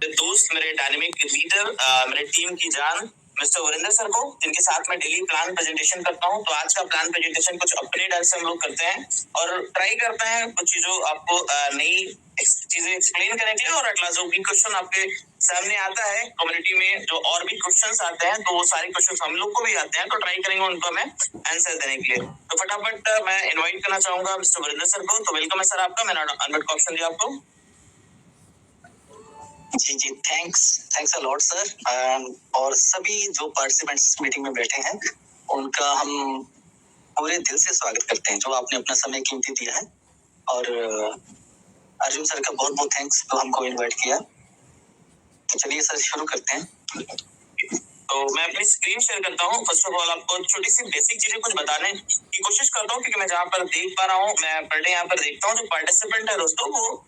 मेरे दोस्त, मेरे डायनेमिक लीडर, मेरे टीम की जान मिस्टर वरिंदर सर को, जिनके साथ मैं डेली प्लान प्रेजेंटेशन करता हूँ। तो आज का प्लान प्रेजेंटेशन कुछ अपने ढंग से हम लोग करते हैं और ट्राई करते हैं कुछ चीजों आपको नई चीजें एक्सप्लेन करने के लिए। और एटलास जो भी क्वेश्चन आपके सामने आता है कम्युनिटी में, जो और भी क्वेश्चंस आते हैं, तो वो सारे क्वेश्चंस हम लोग को भी आते हैं, तो ट्राई करेंगे उनको मैं आंसर देने के लिए। तो फटाफट मैं इनवाइट करना चाहूंगा मिस्टर वरिंदर सर को। तो वेलकम है सर आपका। मैंने अनम्यूट का ऑप्शन दिया आपको। जी, थैंक्स अ लॉट सर। और सभी जो पार्टिसिपेंट्स मीटिंग में बैठे हैं उनका हम पूरे दिल से स्वागत करते हैं, जो आपने अपना समय कीमती दिया है। और अर्जुन सर का बहुत बहुत थैंक्स जो हमको इनवाइट किया। तो चलिए सर शुरू करते हैं। तो मैं अपनी स्क्रीन शेयर करता हूँ। फर्स्ट ऑफ ऑल आपको छोटी सी बेसिक चीजें कुछ बताने की कोशिश करता हूँ, क्योंकि मैं जहाँ पर देख पा रहा हूँ, मैं पर डे यहाँ पर देखता हूँ जो पार्टिसिपेंट है दोस्तों, वो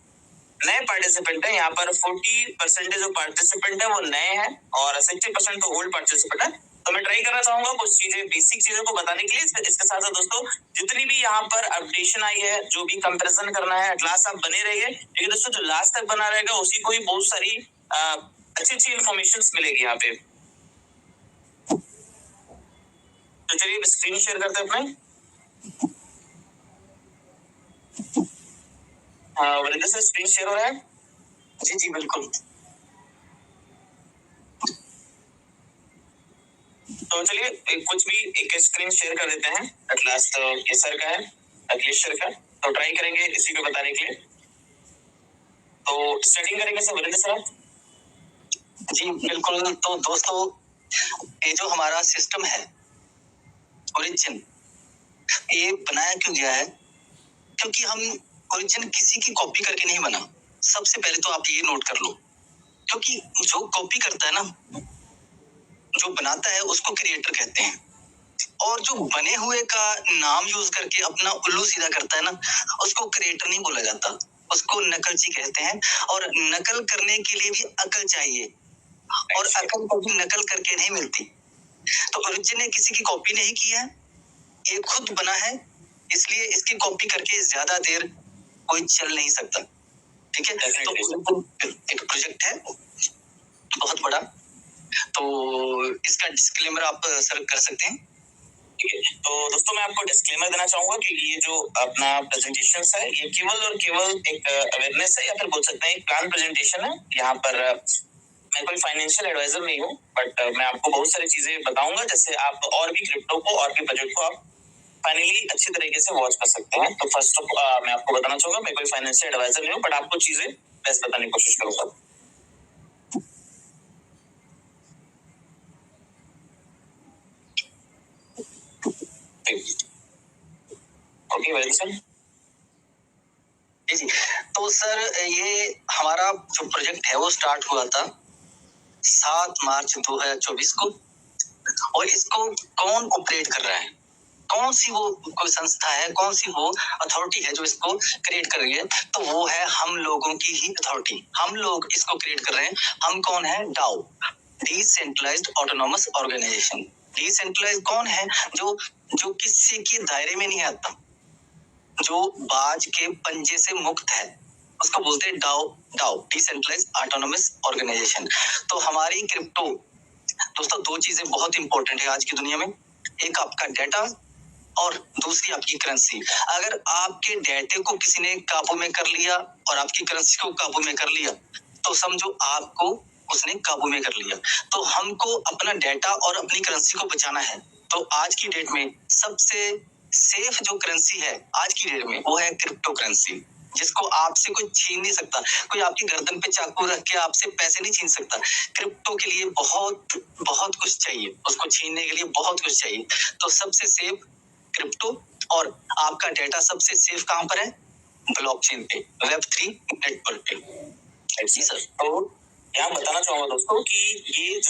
नए पार्टिसिपेंट है। यहाँ पर 40% जो पार्टिसिपेंट है वो नए हैं और 60% तो ओल्ड पार्टिसिपेंट है। तो मैं ट्राई करना चाहूंगा कुछ चीजें, बेसिक चीजों को बताने के लिए। इसके साथ साथ दोस्तों, जितनी भी यहाँ पर अपडेशन आई है, जो भी कंपैरिजन करना है, लास्ट आप बने रहिए, क्योंकि दोस्तों जो लास्ट तक बना रहेगा उसी को ही बहुत सारी अच्छी इन्फॉर्मेशन मिलेगी यहाँ पे। तो चलिए स्क्रीन शेयर करते हैं अपने। वरिंदर सर स्क्रीन शेयर हो रहा है? जी बिल्कुल। तो चलिए कुछ भी एक स्क्रीन शेयर कर देते हैं। एट लास्ट ये सर का है, अखिलेश सर का। तो ट्राई करेंगे इसी को बताने के लिए। तो स्टार्टिंग करेंगे सर वरिंदर सर। जी बिल्कुल। तो दोस्तों, ये जो हमारा सिस्टम है ओरिजिन, ये बनाया क्यों गया है? क्योंकि हम ओरिजिन किसी की कॉपी करके नहीं बना। सबसे पहले तो आप ये नोट कर लो, क्योंकि जो कॉपी करता है ना, जो बनाता है उसको क्रिएटर कहते हैं, और जो बने हुए का नाम यूज करके अपना उल्लू सीधा करता है ना, उसको क्रिएटर नहीं बोला जाता, उसको नकलची कहते हैं। और नकल करने के लिए भी अकल चाहिए, और अकल कभी नकल करके नहीं मिलती। तो ओरिजिन ने किसी की कॉपी नहीं की है, ये खुद बना है, इसलिए इसकी कॉपी करके ज्यादा देर कोई चल नहीं सकता। ठीक है, तो एक प्रोजेक्ट है बहुत बड़ा। तो इसका डिस्क्लेमर आप सर कर सकते हैं। ठीक है, तो दोस्तों मैं आपको डिस्क्लेमर देना चाहूंगा कि ये जो अपना प्रेजेंटेशन है, ये केवल और केवल एक अवेयरनेस है, या फिर बोल सकते हैं एक प्लान प्रेजेंटेशन है। यहाँ पर मैं कोई फाइनेंशियल एडवाइजर नहीं हूँ, बट मैं आपको बहुत सारी चीजें बताऊंगा, जैसे आप और भी क्रिप्टो को और भी बजट को आप फाइनली अच्छी तरीके से वॉच कर सकते हैं। तो फर्स्ट ऑफ मैं आपको बताना चाहूंगा, मैं कोई फाइनेंशियल एडवाइजर नहीं हूँ, बट आपको चीजें बेस्ट बताने की कोशिश करूंगा। Okay very sir. जी, तो सर ये हमारा जो प्रोजेक्ट है वो स्टार्ट हुआ था 7 मार्च 2024 को। और इसको कौन ऑपरेट कर रहा है, कौन सी वो कोई संस्था है, कौन सी वो अथॉरिटी है जो इसको क्रिएट कर रही है? तो वो है हम लोगों की ही अथॉरिटी। हम लोग इसको क्रिएट कर रहे हैं। हम कौन है? DAO, decentralised autonomous organisation. Decentralised कौन है? जो किसी के दायरे में नहीं आता, जो बाज के पंजे से मुक्त है, उसको बोलते हैं डाओ, डिसेंट्रलाइज्ड ऑटोनोमस ऑर्गेनाइजेशन। तो हमारी क्रिप्टो दोस्तों, दो चीजें बहुत इंपॉर्टेंट है आज की दुनिया में। एक आपका डेटा और दूसरी आपकी करेंसी। अगर आपके डेटे को किसी ने काबू में कर लिया और आपकी करेंसी को काबू में कर लिया, तो समझो आपको उसने काबू में कर लिया। तो हमको अपना डेटा और अपनी करेंसी को बचाना है। तो आज की डेट में सबसे सेफ जो करेंसी है आज की डेट में, वो है क्रिप्टो करेंसी, जिसको आपसे कोई छीन नहीं सकता। कोई आपकी गर्दन पे चाकू रख के आपसे पैसे नहीं छीन सकता। क्रिप्टो के लिए बहुत कुछ चाहिए, उसको छीनने के लिए बहुत कुछ चाहिए। तो सबसे सेफ क्रिप्टो, और आपका डेटा सबसे सेफ कहां पर है? ब्लॉकचेन पे, वेब3 नेटवर्क पे। जी सर। तो यहाँ बताना चाहूंगा दोस्तों कि ये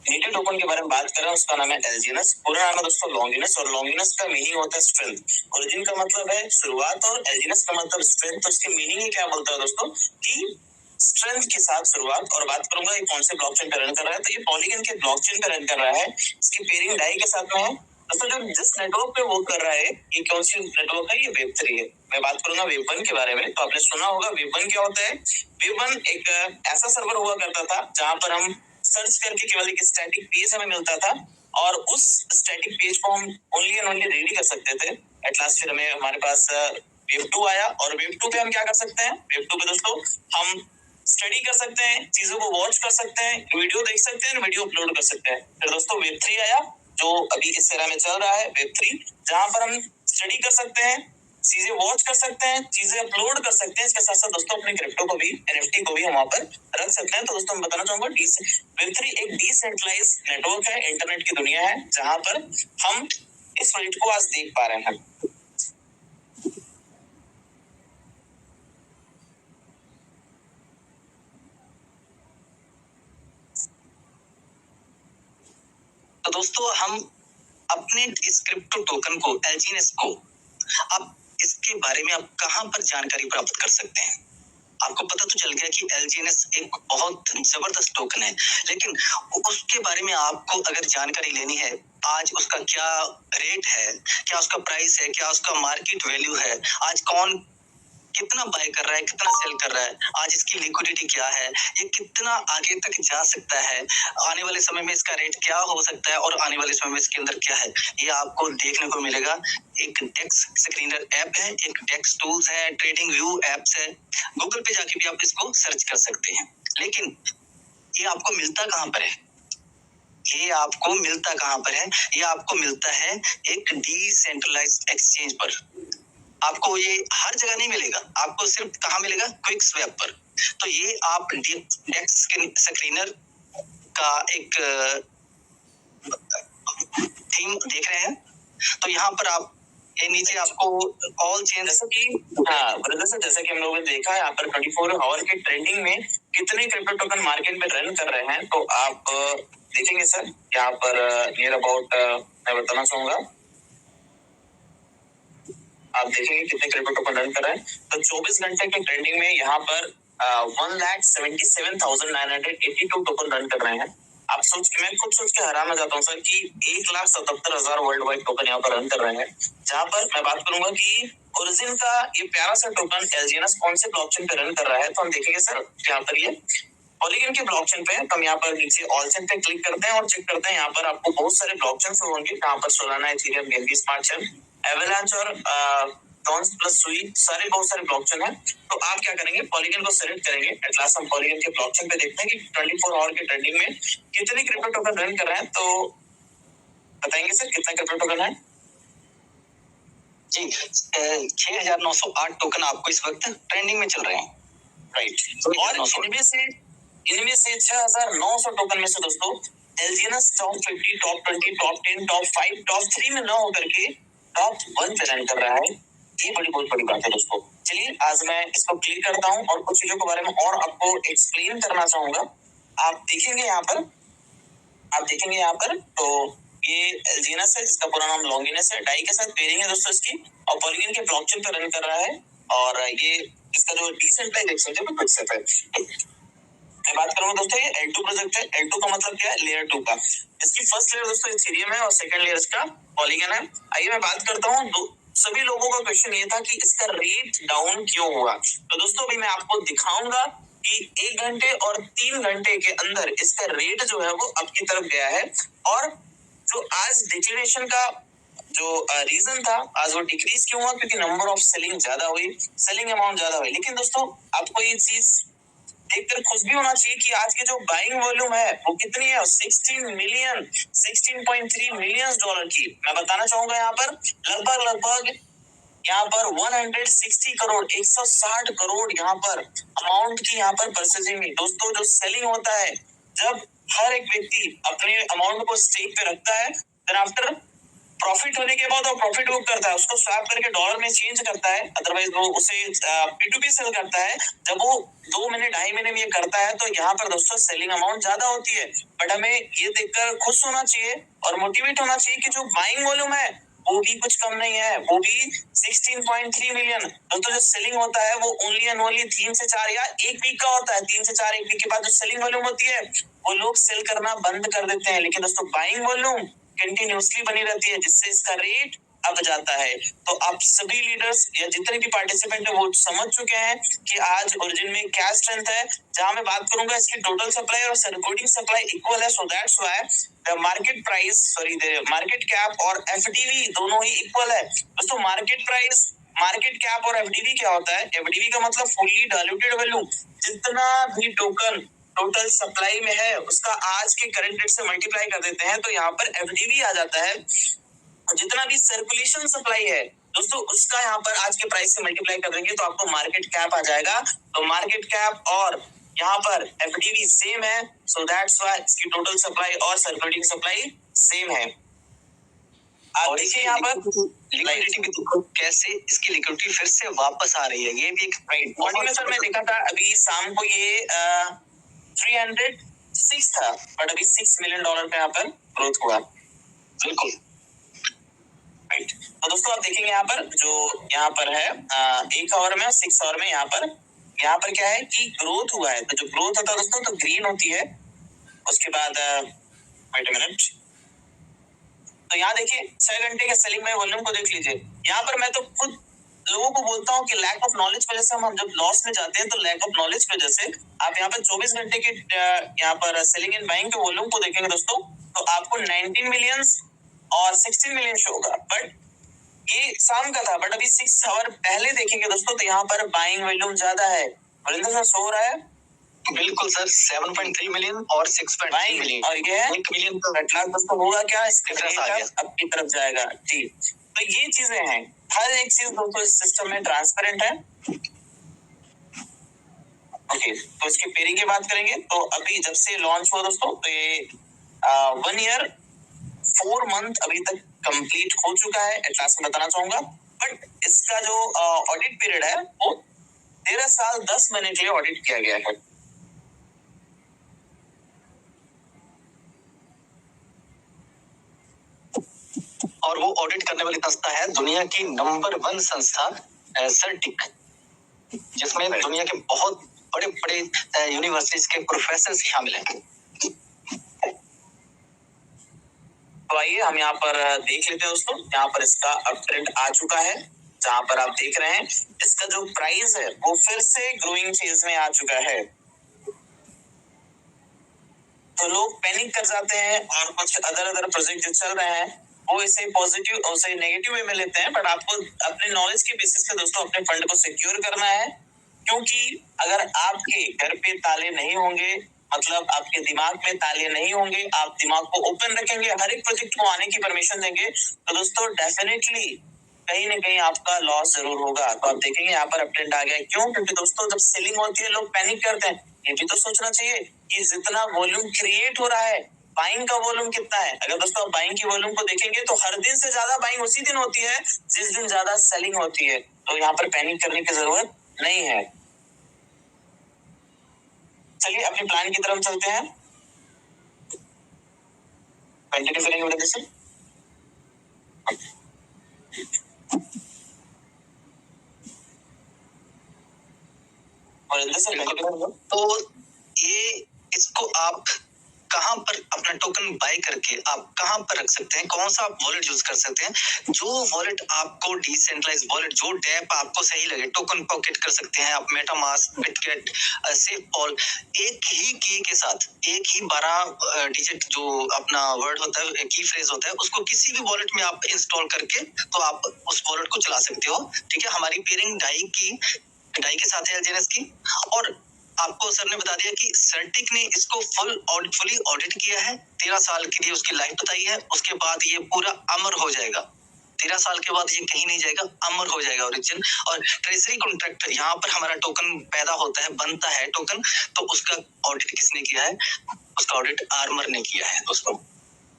नेटिव टोकन के बारे में बात कर रहा है, उसका नाम है एलजीएनएस। पूरा नाम है दोस्तों लॉन्गिनस, और लॉन्गिनस का मीनिंग होता है स्ट्रेंथ। ओरिजिन का मतलब है शुरुआत और एलजीएनएस का मतलब स्ट्रेंथ। तो इसके मीनिंग ही क्या बोलता है दोस्तों कि स्ट्रेंथ के साथ शुरुआत। और बात करूंगा ये कौन से ब्लॉकचेन पे रन कर रहा है, तो ये पॉलीगन के ब्लॉकचेन पे रन कर रहा है। इसकी पेयरिंग डाई के साथ में है। दोस्तों जो जिस नेटवर्क पे वर्क कर रहा है, ये कौन सी नेटवर्क है? ये वेब3 है। मैं बात करूंगा वेब1 के बारे में। तो आपने सुना होगा वेब1 क्या होता है। वेब1 एक ऐसा सर्वर हुआ करता था जहां पर हम सर्च करके केवल एक स्टैटिक पेज हमें मिलता था और उस स्टैटिक पेज को हम ओनली एंड ओनली रीड कर सकते थे। एट लास्ट फिर हमें हमारे पास वेब2 आया और वेब2 पे हम क्या कर सकते हैं? वेब2 पे दोस्तों हम स्टडी कर सकते हैं, चीजों को वॉच कर सकते हैं, वीडियो देख सकते हैं, वीडियो अपलोड कर सकते हैं। फिर दोस्तों वेब3 आया जो अभी इस एरा में चल रहा है, वेब3, जहां पर हम स्टडी कर सकते हैं, चीजें वॉच कर सकते हैं, चीजें अपलोड कर सकते हैं। इसके साथ साथ दोस्तों अपने क्रिप्टो को भी, एनएफटी को भी हम वहां पर रख सकते हैं। तो दोस्तों मैं बताना चाहूंगा वेब3 एक डिसेंट्रलाइज नेटवर्क है, इंटरनेट की दुनिया है, जहां पर हम इस प्रोजेक्ट को आज देख पा रहे हैं। तो दोस्तों हम अपने इस क्रिप्टो टोकन को, एलजीएनएस को, अब इसके बारे में आप कहां पर जानकारी प्राप्त कर सकते हैं? आपको पता तो चल गया कि एलजीएनएस एक बहुत जबरदस्त टोकन है, लेकिन उसके बारे में आपको अगर जानकारी लेनी है, आज उसका क्या रेट है, क्या उसका प्राइस है, क्या उसका मार्केट वैल्यू है, आज कौन कितना बाय कर रहा है, कितना सेल कर रहा है, आज इसकी लिक्विडिटी क्या है, ये कितना आगे तक जा सकता है, आने वाले समय में इसका रेट क्या हो सकता है और आने वाले समय में इसके अंदर क्या है, ये आपको देखने को मिलेगा। एक डेक्स स्क्रीनर ऐप है, एक डेक्स टूल्स है, ट्रेडिंग व्यू एप्स है, गूगल पे जाके भी आप इसको सर्च कर सकते हैं। लेकिन ये आपको मिलता कहां पर है? ये आपको मिलता कहां पर है? ये आपको मिलता है एक डिसेंट्रलाइज्ड एक्सचेंज पर। आपको ये हर जगह नहीं मिलेगा, आपको सिर्फ कहाँ मिलेगा? क्विकस्वैप पर। तो ये आप डेक्स स्क्रीनर का एक थीम देख रहे हैं। तो यहाँ पर आप ये नीचे आपको ऑल चेंज, जैसे कि जैसे कि हम लोगों ने देखा है यहाँ पर 24 आवर के ट्रेंडिंग में कितने क्रिप्टो टोकन मार्केट में रन कर रहे हैं। तो आप देखेंगे सर यहाँ पर नियर अबाउट मैं बताना चाहूंगा, आप देखेंगे कितने क्रिप्टो टोकन रन कर रहे हैं। तो 24 घंटे के ट्रेडिंग में यहाँ पर 1,77,982 टोकन रन कर रहे हैं। आप मैं खुद सोच के हैरान हो जाता हूँ सर कि 1,77,000 वर्ल्ड वाइड टोकन यहाँ पर रन कर रहे हैं। जहां पर मैं बात करूंगा कि ओरिजिन का ये प्यारा सा टोकन एलजीएनएस कौन से ब्लॉकचेन पे रन कर रहा है, तो हम देखेंगे सर यहाँ पर ये पॉलीगन के ब्लॉकचेन पे। तो हम यहाँ पर नीचे ऑल चेन पे क्लिक करते हैं और चेक करते हैं। यहाँ पर आपको बहुत सारे ब्लॉकचेन होंगे, यहाँ पर सोलाना, इथेरियम, गेनकी स्मार्ट चेन, एवेलांच और टॉन्स प्लस सुई, सारे बहुत सारे ब्लॉकचेन है। तो आप क्या करेंगे? पॉलीगन को सेलेक्ट करेंगे। एट लास्ट हम पॉलीगन के ब्लॉकचेन पे देखते हैं कि 24 आवर के ट्रेडिंग में कितने क्रिप्टो टोकन रन कर रहे हैं। तो बताएंगे सर कितना क्रिप्टो टोकन है? जी 6,908 टोकन आपको इस वक्त ट्रेंडिंग में चल रहे हैं, राइट। और इनमें से 6,900 टोकन में से दोस्तों एलजीएनएस top 50, top 20, top 10, top 5, top 3 में ना होकर के टॉप 1 पे रन कर रहा है। ये बहुत बड़ी बात है दोस्तों। चलिए आज मैं इसको क्लिक करता हूँ और कुछ चीजों के बारे में और आपको एक्सप्लेन करना चाहूंगा। आप देखेंगे यहाँ पर तो ये एलजीएनएस है जिसका पूरा नाम लॉन्गिनेस है, डाई के साथ पेयरिंग है दोस्तों इसकी, और पॉलीगन के ब्लॉकचेन पे रन कर रहा है। और ये इसका जो डिसेंट्रलाइज्ड एक्सचेंज है वो क्विकस्वैप है। मैं बात करूंगा दोस्तों, ये L2 प्रोजेक्ट है। L2 का मतलब क्या है? लेयर 2 का। इसकी फर्स्ट लेयर दोस्तों इथेरियम है और सेकंड लेयर इसका पॉलीगन है। आइए मैं बात करता हूँ, सभी लोगों का क्वेश्चन ये था कि इसका रेट डाउन क्यों हुआ। तो दोस्तों अभी मैं आपको दिखाऊंगा कि 1 घंटे और 3 घंटे के अंदर इसका रेट जो है वो अप की तरफ गया है। और जो आज डिक्लेरेशन का जो रीजन था, आज वो डिक्रीज क्यों हुआ? क्योंकि नंबर ऑफ सेलिंग ज्यादा हुई, सेलिंग अमाउंट ज्यादा हुई। लेकिन दोस्तों आपको ये चीज देखकर खुश भी होना चाहिए कि आज की जो बाइंग वॉल्यूम है वो कितनी है? 16.3 मिलियन डॉलर की। मैं बताना चाहूंगा यहाँ पर लगभग यहाँ पर 160 करोड़, 160 करोड़ यहाँ पर अमाउंट की यहाँ पर परचेजिंग हुई। दोस्तों जो सेलिंग होता है, जब हर एक व्यक्ति अपने अमाउंट को स्टेक पे रखता है, देन आफ्टर प्रॉफिट होने के बाद वो प्रॉफिट बुक करता है, उसको स्वैप करके डॉलर में चेंज करता है, अदरवाइज वो उसे P2P सेल करता है। जब वो 2 महीने 2.5 महीने में ये करता है तो यहाँ पर दोस्तों सेलिंग अमाउंट ज्यादा होती है। बट हमें ये देखकर खुश होना चाहिए और मोटिवेट होना चाहिए कि जो बाइंग वॉल्यूम है वो भी कुछ कम नहीं है, वो भी 16.3 मिलियन। दोस्तों जो सेलिंग होता है वो ओनली एंड ओनली 3 से 4 या 1 वीक का होता है। 3 से 4 1 वीक के बाद जो सेलिंग वॉल्यूम होती है वो लोग सेल करना बंद कर देते हैं। लेकिन दोस्तों बाइंग वॉल्यूम कंटिन्यूसली बनी रहती है, जिससे इसका रेट अब जाता है। तो आप सभी लीडर्स या जितने भी पार्टिसिपेंट है वो समझ चुके हैं कि आज ओरिजिन में क्या स्ट्रेंथ है। जहां मैं बात करूंगा इसकी टोटल सप्लाई और सर्कुलेटिंग सप्लाई इक्वल है, so that's why the market price the market cap और एफडीवी दोनों ही इक्वल है। दोस्तों मार्केट प्राइस, मार्केट कैप और एफडीवी क्या होता है? एफडीवी का मतलब फुल्ली डाइल्यूटेड वैल्यू, जितना भी टोकन टोटल सप्लाई में है उसका आज के करंट रेट से मल्टीप्लाई कर देते हैं तो यहाँ पर एफडीवी आ जाता है। जितना भी सर्कुलेशन सप्लाई है दोस्तों उसका यहाँ पर आज के प्राइस से मल्टीप्लाई कर देंगे तो आपको मार्केट कैप आ जाएगा। तो मार्केट कैप और यहाँ पर एफडीवी सेम है, सो दैट्स व्हाई इसकी टोटल सप्लाई और सर्कुलेटिंग सप्लाई सेम है। आप देखिए यहाँ पर लिक्विडिटी भी देखो कैसे इसकी लिक्विडिटी फिर से वापस आ रही है। ये भी एक राइट मॉर्निंग में सर मैं देखा था अभी शाम को ये 306 था, बट अभी $6 मिलियन का यहाँ पर ग्रोथ हुआ। बिल्कुल राइट। तो दोस्तों आप देखेंगे यहाँ पर जो यहाँ पर है 1 आवर में 6 आवर में यहाँ पर क्या है कि ग्रोथ हुआ है। तो जो ग्रोथ होता है दोस्तों तो ग्रीन होती है। उसके बाद वेट अ मिनट, तो यहाँ देखिए 6 घंटे के सेलिंग में वॉल्यूम को देख लीजिए। यहाँ पर मैं तो खुद लोगों को बोलता हूँ कि लैक ऑफ नॉलेज वजह से हम जब लॉस में जाते हैं तो लैक ऑफ नॉलेज वजह से आप यहाँ पर 24 घंटे के यहाँ पर सेलिंग एंड बाइंग के वॉल्यूम को देखेंगे दोस्तों तो आपको 19 मिलियन और 16 मिलियन शो होगा। बट ये शाम का था, बट अभी 6 आवर पहले देखेंगे दोस्तों तो यहाँ पर बाइंग वॉल्यूम ज्यादा है। वरिंदर सर शो हो रहा है? बिल्कुल सर 7.3 मिलियन और 6.3 मिलियन और ये है 1 मिलियन तो एटलास दोस्तों होगा क्या इसके तरफ आ गया। अपनी तरफ जाएगा। जी तो ये चीजें हैं, हर एक चीज दोस्तों इस सिस्टम में ट्रांसपेरेंट है। ओके तो इसकी पेयरिंग की बात करेंगे तो अभी जब से लॉन्च हुआ दोस्तों तो ये 1 ईयर 4 मंथ अभी तक कंप्लीट हो चुका है एटलास में बताना चाहूंगा। बट इसका जो ऑडिट पीरियड है वो 13 साल 10 महीने के लिए ऑडिट किया गया है। और वो ऑडिट करने वाली संस्था है दुनिया की नंबर 1 संस्था सर्टिक, जिसमें दुनिया के बहुत बड़े बड़े यूनिवर्सिटीज के प्रोफेसर शामिल हैं। तो आइए हम यहाँ पर देख लेते हैं दोस्तों। यहाँ पर इसका अपट्रेंड आ चुका है, जहाँ पर आप देख रहे हैं इसका जो प्राइस है वो फिर से ग्रोइंग फेज में आ चुका है। तो लोग पैनिक कर जाते हैं और कुछ अदर प्रोजेक्ट जो चल रहे हैं वो इसे पॉजिटिव और इसे नेगेटिव वे में लेते हैं। बट आपको अपने नॉलेज के बेसिस पे दोस्तों अपने फंड को सिक्योर करना है, क्योंकि अगर आपके घर पे ताले नहीं होंगे, मतलब आपके दिमाग में ताले नहीं होंगे, आप दिमाग को ओपन रखेंगे, हर एक प्रोजेक्ट को आने की परमिशन देंगे, तो दोस्तों डेफिनेटली कहीं ना कहीं आपका लॉस जरूर होगा। तो आप देखेंगे यहाँ पर अपट्रेंड आ गया। क्यों? क्योंकि दोस्तों जब सेलिंग होती है लोग पैनिक करते हैं। ये भी तो सोचना चाहिए कि जितना वॉल्यूम क्रिएट हो रहा है, बाइंग का वॉल्यूम कितना है। अगर दोस्तों आप बाइंग की वॉल्यूम को देखेंगे तो हर दिन से ज्यादा बाइंग उसी दिन होती है जिस दिन ज्यादा सेलिंग होती है। तो यहाँ पर पैनिक करने की जरूरत नहीं है। चलिए अपने प्लान की तरफ चलते हैं, कंटिन्यू करेंगे वरिंदर सर। वरिंदर सर तो ये इसको आप कहां पर अपना टोकन बाय करके आप कहां पर रख सकते हैं, कौन सा आप वॉलेट यूज कर सकते हैं। जो वॉलेट आपको डिसेंट्रलाइज वॉलेट, जो डैप आपको सही लगे, टोकन पॉकेट कर सकते हैं आप, मेटामास्क, बिटगेट, सेफपॉल, एक ही की के साथ एक ही 12 डिजिट जो अपना वर्ड होता है, की फ्रेज होता है, उसको किसी भी वॉलेट में आप इंस्टॉल करके तो आप उस वॉलेट को चला सकते हो। ठीक है, हमारी पेयरिंग डाई के साथ है एलजीएनएस की। और आपको सर ने बता दिया कि सर्टिक ने इसको फुली ऑडिट किया है, 13 साल के लिए उसकी लाइफ बताई है। उसके बाद ये पूरा अमर हो जाएगा, 13 साल के बाद ये कहीं नहीं जाएगा, अमर हो जाएगा ओरिजिन। और ट्रेजरी कॉन्ट्रैक्ट यहाँ पर हमारा टोकन पैदा होता है, बनता है टोकन, तो उसका ऑडिट किसने किया है? उसका ऑडिट आर्मर ने किया है दोस्तों।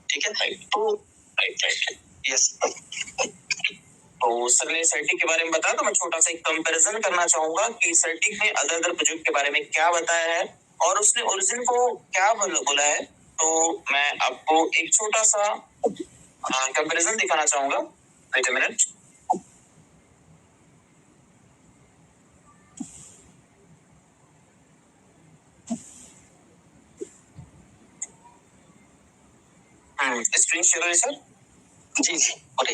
ठीक है, तो राइट यस। तो सर ने सर्टिक के बारे में बताया, तो मैं छोटा सा एक कंपैरिजन करना चाहूंगा कि सर्टिक ने अदर प्रोजेक्ट के बारे में क्या बताया है और उसने ओरिजिन को क्या बोला है। तो मैं आपको एक छोटा सा कंपैरिजन दिखाना चाहूंगा। Wait a minute. Screen share है सर? जी जी, और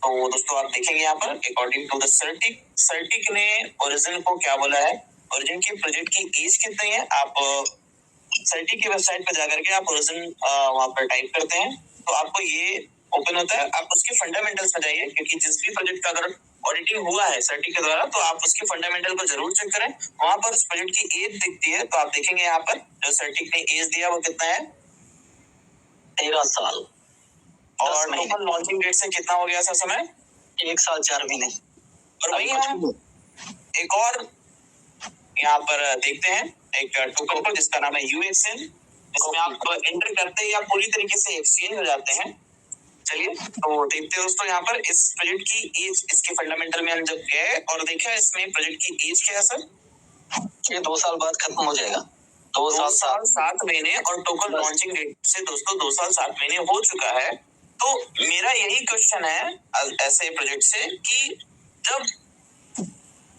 तो दोस्तों आप देखेंगे यहाँ पर अकॉर्डिंग टू द सर्टिक ने ओरिजिन को क्या बोला है, ओरिजिन के प्रोजेक्ट की एज कितनी है, आप सर्टिक की वेबसाइट पर जाकर के आप ओरिजिन वहां पर टाइप करते हैं तो आपको ये ओपन होता है। आप उसके फंडामेंटल्स में जाइए, क्योंकि जिस भी प्रोजेक्ट का अगर ऑडिटिंग हुआ है सर्टिक के द्वारा तो आप उसके फंडामेंटल को जरूर चेक करें। वहां पर उस प्रोजेक्ट की एज दिखती है, तो आप देखेंगे यहाँ पर जो सर्टिक ने एज दिया वो कितना है, 13 साल। और टोटल लॉन्चिंग डेट से कितना हो गया सर समय, 1 साल 4 महीने। और वही हम एक और यहाँ पर देखते हैं एक टोकन को जिसका नाम है यूएक्सएन, जिसमें आप एंटर करते हैं या पूरी तरीके से एक्सचेंज हो जाते हैं। चलिए तो देखते हैं दोस्तों यहाँ पर इस प्रोजेक्ट की एज, इसके फंडामेंटल में हम जब गए और देखा इसमें प्रोजेक्ट की एज क्या है सर, ये 2 साल बाद खत्म हो जाएगा। 2 साल 7 महीने और टोकन लॉन्चिंग डेट से दोस्तों 2 साल 7 महीने हो चुका है। तो मेरा यही क्वेश्चन है ऐसे प्रोजेक्ट से कि जब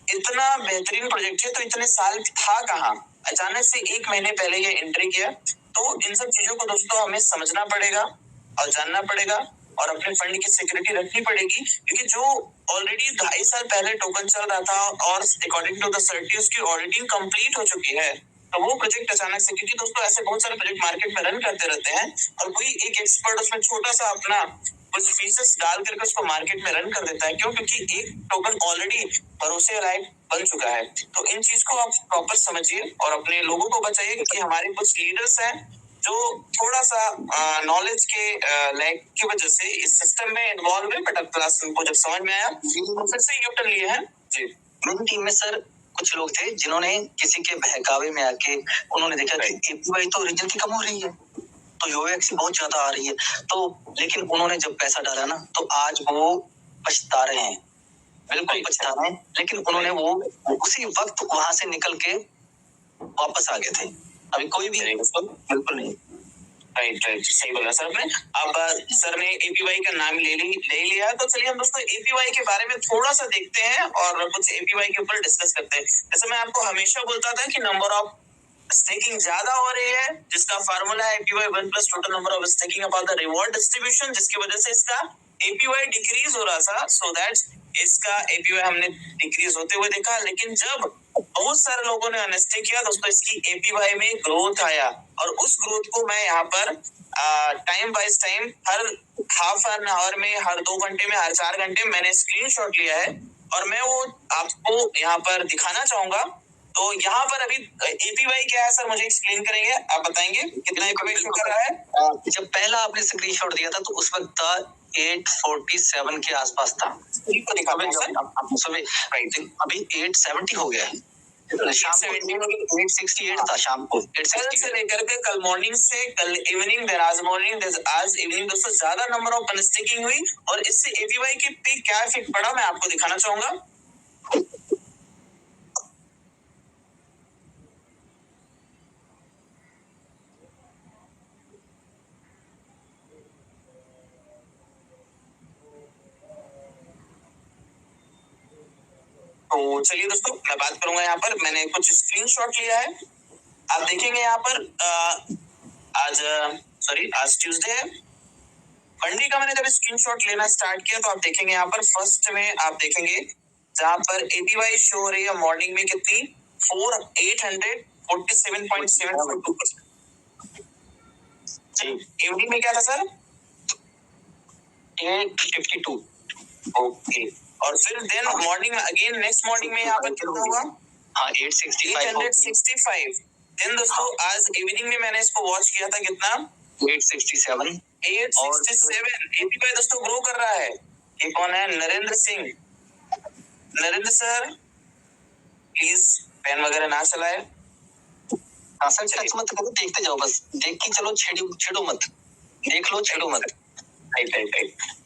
इतना बेहतरीन प्रोजेक्ट है तो इतने साल था कहाँ, अचानक से 1 महीने पहले ये एंट्री किया। तो इन सब चीजों को दोस्तों हमें समझना पड़ेगा और जानना पड़ेगा और अपने फंड की सिक्योरिटी रखनी पड़ेगी, क्योंकि जो ऑलरेडी 2.5 साल पहले टोकन चल रहा था और अकॉर्डिंग टू द सर्टी उसकी ऑडिटिंग कंप्लीट हो चुकी है, तो वो प्रोजेक्ट अचानक से, क्योंकि दोस्तों ऐसे बहुत सारे प्रोजेक्ट मार्केट में रन करते रहते हैं और कोई एक एक्सपर्ट उसमें छोटा सा अपना कुछ फीचर्स डाल करके उसको मार्केट में रन कर देता है। क्यों? क्योंकि एक टोकन ऑलरेडी भरोसे लायक बन चुका है। तो इन चीज को आप प्रॉपर समझिए और अपने लोगों को बचाइए, क्योंकि हमारे कुछ लीडर्स हैं जो थोड़ा सा नॉलेज के लैक की वजह से इस सिस्टम में इन्वॉल्व है, बट अब क्लास उनको जब समझ में आया तो फिर से यूटर्न लिए हैं। जी, मेरी टीम में सर कुछ लोग थे जिन्होंने किसी के बहकावे में आके उन्होंने देखा कि एपीवाई तो ओरिजिनल की कम हो रही है, तो यूएक्स बहुत ज्यादा आ रही है, तो लेकिन उन्होंने जब पैसा डाला ना तो आज वो पछता रहे हैं, बिल्कुल पछता रहे हैं। लेकिन उन्होंने वो उसी वक्त वहां से निकल के वापस आ गए थे। अभी कोई भी बिल्कुल नहीं। राइट, सही बोला सर आपने। अब सर ने एपीवाई का नाम ले लिया, तो चलिए हम दोस्तों एपीवाई के बारे में थोड़ा सा देखते हैं और कुछ एपीवाई के ऊपर डिस्कस करते हैं। जैसे मैं आपको हमेशा बोलता था कि नंबर ऑफ स्टेकिंग ज्यादा हो रही है, जिसका फार्मूला है APY 1 plus total number of staking upon the reward distribution, जिसकी वजह से इसका एपीवाई डिक्रीज हो रहा था, सो दैट इसका एपीवाई हमने डिक्रीज होते हुए देखा। लेकिन जब बहुत सारे लोगों ने अनस्टे किया दोस्तों, इसकी एपीवाई में ग्रोथ आया और उस ग्रोथ को मैं यहाँ पर time by time her half an hour में, हर 2 घंटे में, हर 4 घंटे में मैंने स्क्रीनशॉट लिया है और मैं वो आपको यहाँ पर दिखाना चाहूंगा। तो यहाँ पर अभी एपीवाई क्या है सर, मुझे एक्सप्लेन करेंगे, आप बताएंगे कितना एपीवाई शो कर रहा है। जब पहला आपने स्क्रीनशॉट दिया था तो उस वक्त था 847 के आसपास था। अभी 870 हो गया है। शाम को 868 था, शाम को 868 से लेकर के कल मॉर्निंग से कल इवनिंग, देन आज मॉर्निंग, आज इवनिंग दोस्तों ज्यादा नंबर ऑफ अनस्टेकिंग हुई और इससे एपीवाई के पे क्या इफेक्ट पड़ा मैं आपको दिखाना चाहूंगा। तो चलिए दोस्तों मैं बात करूंगा, यहाँ पर मैंने कुछ स्क्रीनशॉट लिया है, आप देखेंगे यहाँ पर आज ट्यूसडे है, मंडे का मैंने जब स्क्रीनशॉट लेना स्टार्ट किया तो आप देखेंगे यहाँ पर फर्स्ट में आप देखेंगे जहाँ पर एपीवाई शो हो रही है मॉर्निंग में कितनी 847.742%। इवनिंग में क्या था सर 852। ओके, और फिर देन मॉर्निंग में अगेन नेक्स्ट मॉर्निंग में यहाँ पर कितना हुआ 865। देन दोस्तों आज इवनिंग में मैंने इसको वॉच किया था कितना 867। एपीवाई दोस्तों ग्रो कर रहा है। ये कौन है, Narendra Singh. Narendra sir please pen वगैरह ना चलाए। हाँ सर, टच मत करो, देखते जाओ, बस देख के चलो, छेड़ो मत, देख लो, छेड़ो मत। राइट।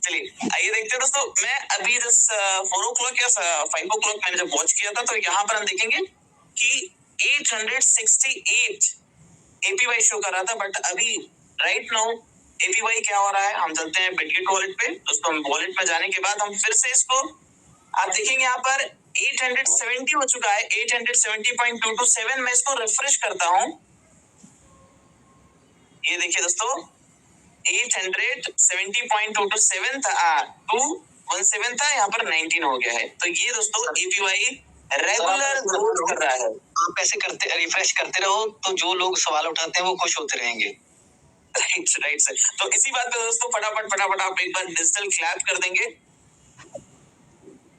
चलिए आइए देखते हैं दोस्तों, मैं अभी जस्ट 4 o'clock या 5 o'clock मैंने जब वॉच किया था तो यहाँ पर हम देखेंगे कि 868 एपीवाई शो कर रहा था, बट अभी राइट नाउ एपीवाई क्या हो रहा है, हम चलते हैं बिटगेट वॉलेट पे दोस्तों। हम वॉलेट में जाने के बाद हम फिर से इसको आप देखेंगे यहाँ पर 870 हो चुका है, 870.227। मैं इसको रिफ्रेश करता हूँ, ये देखिए दोस्तों 870.227 था, 217 था, यहाँ पर 19 हो गया है। तो ये दोस्तों एपीवाई रेगुलर ग्रोथ कर रहा है। आप ऐसे करते रिफ्रेश करते रहो तो जो लोग सवाल उठाते हैं वो खुश होते रहेंगे। Right sir. तो इसी बात पे दोस्तों फटाफट आप एक बार डिजिटल क्लैप कर देंगे।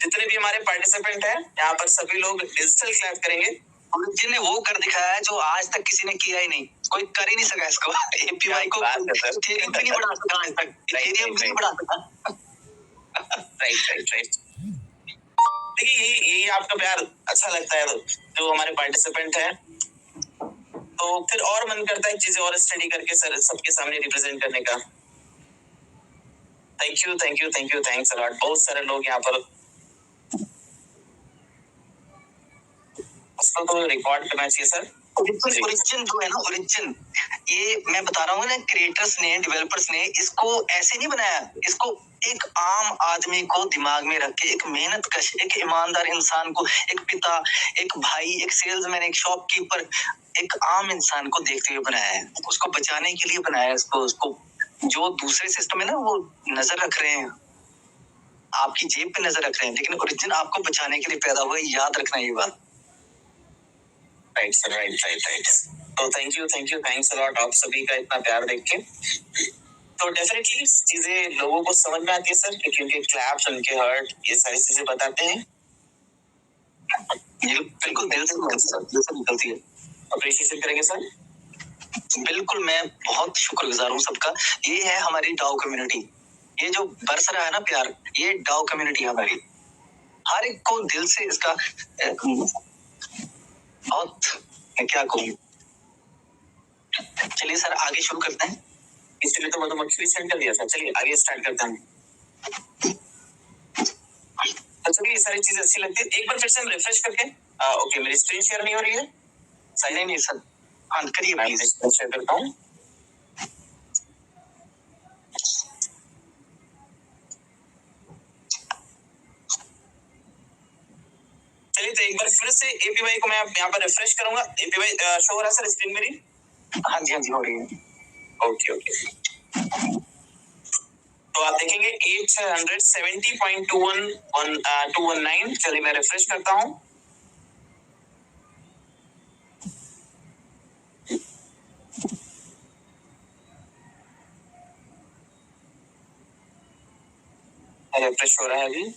जितने भी हमारे पार्टिसिपेंट हैं यहाँ पर सभी लोग डिजिटल क्लैप करेंगे। जिन्हें वो कर दिखाया है जो आज तक किसी ने किया ही नहीं, कोई कर ही नहीं सका इसको। एपीवाई को इथेरियम भी नहीं बढ़ा सका आज तक, इथेरियम भी नहीं बढ़ा सका। राइट। देखिए यही आपका प्यार अच्छा लगता है जो हमारे पार्टिसिपेंट हैं। तो फिर और मन करता है चीजें और स्टडी करके सर सबके सामने रिप्रेजेंट करने का। Thanks a lot. बहुत सारे लोग यहाँ पर उसको तो रिकॉर्ड करना चाहिए सर। ओरिजिन जो है ना, ओरिजिन, ये मैं बता रहा हूँ ना, क्रिएटर्स ने, डेवलपर्स ने इसको ऐसे नहीं बनाया। इसको एक आम आदमी को दिमाग में रख के, एक मेहनत कश, एक ईमानदार इंसान को, एक पिता, एक भाई, एक सेल्समैन, एक शॉपकीपर, एक आम इंसान को देखते हुए बनाया है। उसको बचाने के लिए बनाया है। उसको जो दूसरे सिस्टम है ना, वो नजर रख रहे हैं, आपकी जेब पे नजर रख रहे हैं, लेकिन ओरिजिन आपको बचाने के लिए पैदा हुआ है। याद रखना ये बात। Right sir, right. तो थैंक्स अ लॉट आप सभी का इतना प्यार देख के। तो डेफिनेटली चीजें लोगों को समझ में आती है सर, क्योंकि उनके क्लैप्स, उनके हर्ट, ये सारी चीजें बताते हैं। बिल्कुल दिल से निकलती है। अप्रिशिएशन करेंगे सर। बिल्कुल, मैं बहुत शुक्रगुजार हूँ सबका। ये है हमारी डाउ कम्युनिटी। ये जो बरस रहा है ना प्यार, ये डाउ कम्युनिटी हमारी। हर एक को दिल से इसका बहुत, मैं क्या कहूँ। चलिए सर आगे शुरू करते हैं। इसलिए तो मधुमक्खी भी सेंड कर दिया था। चलिए आगे स्टार्ट करते हैं। तो चलिए ये सारी चीजें अच्छी लगती है। एक बार फिर से हम रिफ्रेश करके ओके, मेरी स्क्रीन शेयर नहीं हो रही है। सही नहीं सर, हाँ करिए प्लीज। शेयर करता हूँ। चलिए तो एक बार फिर से एपीवाई को मैं यहाँ पर रिफ्रेश करूंगा। एपीवाई शो हो रहा है सर स्क्रीन मेरी? हाँ जी हो रही है। ओके। तो आप देखेंगे 870.219। चलिए मैं रिफ्रेश करता हूँ। रिफ्रेश हो रहा है अभी।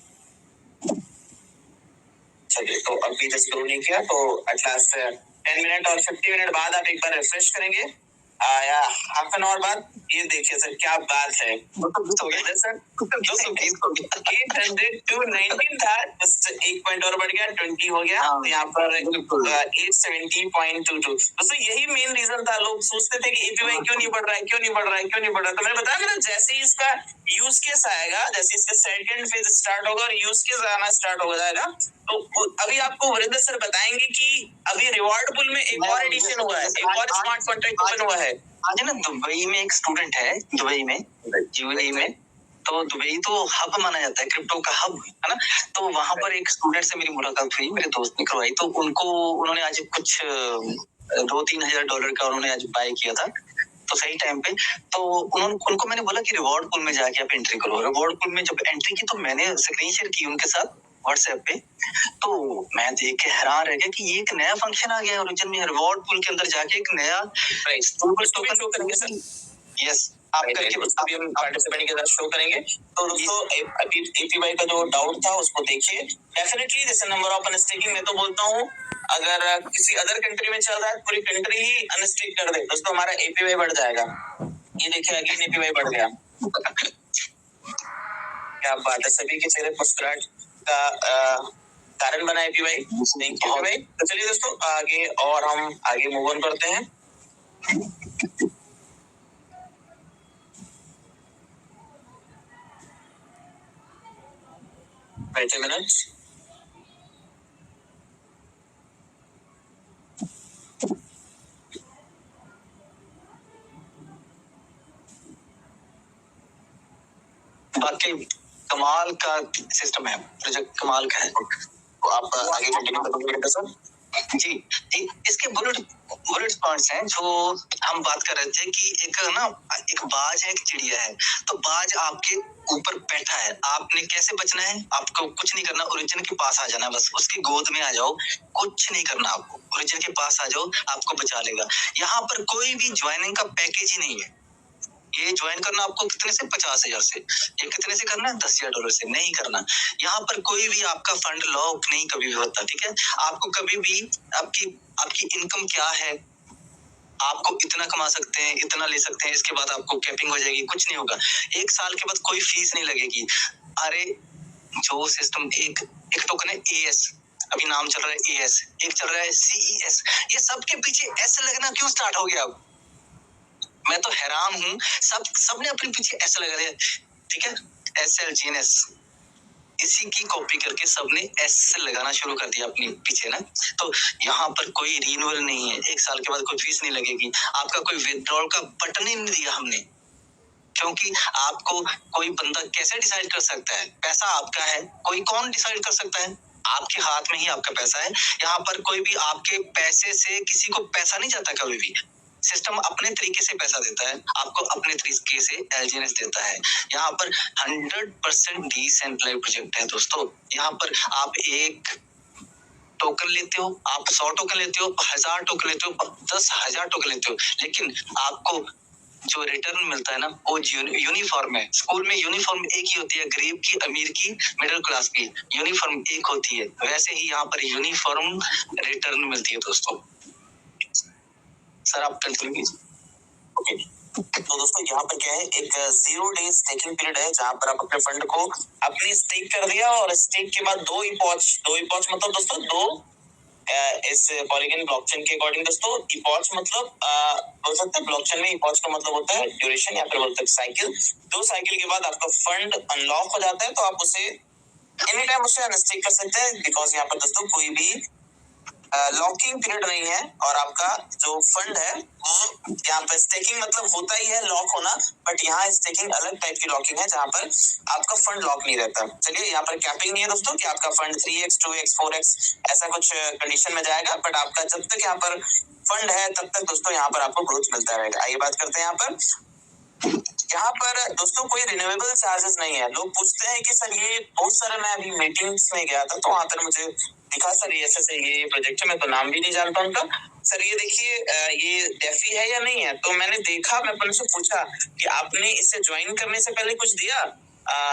चलिए तो अभी जस्ट शुरू नहीं किया, तो एट लास्ट 10 मिनट और 50 मिनट बाद आप एक बार रिफ्रेश करेंगे या हाफ एन आवर बाद। ये देखिए सर क्या बात है, हो गया सर 800 to 19 था, जस्ट एक पॉइंट और बढ़ गया, 20 हो गया। तो यहाँ पर 870.22। दोस्तों यही मेन रीजन था। लोग सोचते थे कि एपीवाई क्यों नहीं बढ़ रहा है। तो मैंने बताया ना, जैसे ही इसका यूज केस आएगा, जैसे इसका सेकंड फेज स्टार्ट होगा और यूज केस आना स्टार्ट हो जाएगा, तो अभी आपको वरिंदर सर बताएंगे कि अभी रिवॉर्ड पुल में एक और एडिशन हुआ है, एक और स्मार्ट कॉन्ट्रैक्ट ओपन हुआ है। आज ना दुबई में एक स्टूडेंट है, दुबई में, यूएई में। तो दुबई तो हब माना जाता है, क्रिप्टो का हब है ना। तो वहां पर एक स्टूडेंट से मेरी मुलाकात हुई, मेरे दोस्त ने करवाई। तो उन्होंने आज कुछ $2-3 हज़ार का उन्होंने आज बाय किया था, तो सही टाइम पे। तो उनको मैंने बोला कि रिवॉर्ड पुल में जाके आप एंट्री करो। रिवॉर्ड पुल में जब एंट्री की तो मैंने स्क्रीन शेयर की उनके साथ व्हाट्सएप पे। तो मैं देख के हैरान रह गया कि ये एक नया फंक्शन आ गया है ओरिजिन में। रिवॉर्ड पुल के अंदर जाके एक नया टोकन शो करेंगे सर। यस, आप करके अभी हम पार्टिसिपेंट के साथ शो करेंगे। तो दोस्तों एपीवाई का जो डाउट था उसको देखिए। डेफिनेटली जैसे नंबर ऑफ अनस्टेकिंग, मैं तो बोलता हूँ अगर किसी अदर कंट्री में चल रहा है, पूरी कंट्री ही अनस्टेक कर दे दोस्तों, हमारा एपीवाई बढ़ जाएगा। ये देखिए अगेन एपीवाई बढ़ गया। क्या बात है, सभी के चेहरे मुस्कुराहट का कारण बना एपीवाई। थैंक यू भाई। तो चलिए दोस्तों आगे और हम आगे मूव ऑन करते हैं। Wait a minute. बाकी कमाल का सिस्टम है, प्रोजेक्ट कमाल का है। तो आप आगे कंटिन्यू करेंगे सर? जी, इसके बुलेट बुलेट पॉइंट्स हैं जो हम बात कर रहे थे कि एक बाज है, एक चिड़िया है। तो बाज आपके ऊपर बैठा है, आपने कैसे बचना है? आपको कुछ नहीं करना, ओरिजिन के पास आ जाना है, बस उसकी गोद में आ जाओ, कुछ नहीं करना आपको, ओरिजिन के पास आ जाओ, आपको बचा लेगा। यहाँ पर कोई भी ज्वाइनिंग का पैकेज ही नहीं है। ये ज्वाइन करना आपको कितने से? 50,000 से। ये कितने से करना है? $10,000 से। नहीं करना। यहाँ पर कोई भी आपका फंड लॉक नहीं कभी भी होता, ठीक है? आपको कभी भी आपकी आपकी इनकम क्या है, आपको इतना कमा सकते हैं, इतना ले सकते हैं, इसके बाद आपको कैपिंग हो जाएगी, कुछ नहीं होगा। 1 साल के बाद कोई फीस नहीं लगेगी। अरे जो सिस्टम एक टोकन है एएस, अभी नाम चल रहा है एएस, एक चल रहा है सीईएस, ये सबके पीछे एस लगना क्यों स्टार्ट हो गया? मैं तो हैरान हूँ। सबने अपने पीछे एस लगा दिया, ठीक है? SLGNS, इसी की कॉपी करके सबने एस लगाना शुरू कर दिया अपने पीछे ना। तो यहाँ पर कोई रिन्यूअल नहीं है, 1 साल के बाद कोई फीस नहीं लगेगी, आपका कोई विथड्रॉल का बटन ही नहीं दिया हमने। क्योंकि आपको कोई बंदा कैसे डिसाइड कर सकता है? पैसा आपका है, कोई कौन डिसाइड कर सकता है? आपके हाथ में ही आपका पैसा है। यहाँ पर कोई भी आपके पैसे से किसी को पैसा नहीं जाता कभी भी। सिस्टम अपने तरीके से पैसा देता है, आपको अपने तरीके से एलजीएनएस देता है। यहाँ पर 100% डिसेंट्रलाइज्ड प्रोजेक्ट है दोस्तों। यहाँ पर आप एक टोकन लेते हो, आप 100 टोकन लेते हो, 1000 टोकन लेते हो, 10,000 टोकन लेते हो, लेकिन आपको जो रिटर्न मिलता है ना वो यूनिफॉर्म है। स्कूल में यूनिफॉर्म एक ही होती है, गरीब की, अमीर की, मिडिल क्लास की, यूनिफॉर्म एक होती है। वैसे ही यहाँ पर यूनिफॉर्म रिटर्न मिलती है दोस्तों। सर आप कंटिन्यू कीजिए। ओके, तो दोस्तों यहाँ पर क्या है, एक 0 डे स्टेकिंग पीरियड है जहां पर आप अपने फंड को अपनी स्टेक कर दिया और स्टेक के बाद दो इपॉच मतलब दोस्तों इस पॉलीगन ब्लॉकचेन के अकॉर्डिंग दोस्तों इपॉच मतलब बोल सकते हैं ब्लॉकचेन में इपॉच का मतलब होता है ड्यूरेशन या फिर बोलते हैं साइकिल। 2 साइकिल के बाद आपका फंड अनलॉक हो जाता है तो आप उसे एनी टाइम उसे अनस्टेक कर सकते हैं, बिकॉज यहाँ पर दोस्तों कोई भी लॉकिंग पीरियड नहीं है और आपका जो फंड है वो यहाँ पर स्टेकिंग मतलब होता ही है लॉक होना, बट यहाँ स्टेकिंग अलग टाइप की लॉकिंग है जहाँ पर आपका फंड लॉक नहीं रहता। चलिए, यहाँ पर कैपिंग नहीं है दोस्तों कि आपका फंड 3x 2x 4x ऐसा कुछ कंडीशन में जाएगा, बट आपका जब तक यहाँ पर फंड है तब तक दोस्तों यहाँ पर आपको ग्रोथ मिलता रहेगा। आइए बात करते हैं यहाँ पर दोस्तों कोई रिन्यूएबल चार्जेस नहीं है। लोग पूछते हैं कि सर ये बहुत सारे, मैं अभी मीटिंग्स में गया था तो वहां पर मुझे दिखा सर ये प्रोजेक्ट है, मैं तो नाम भी नहीं जानता उनका। सर ये देखिए ये डेफी है या नहीं है, तो मैंने देखा, मैं उनसे पूछा कि आपने इसे ज्वाइन करने से पहले कुछ दिया?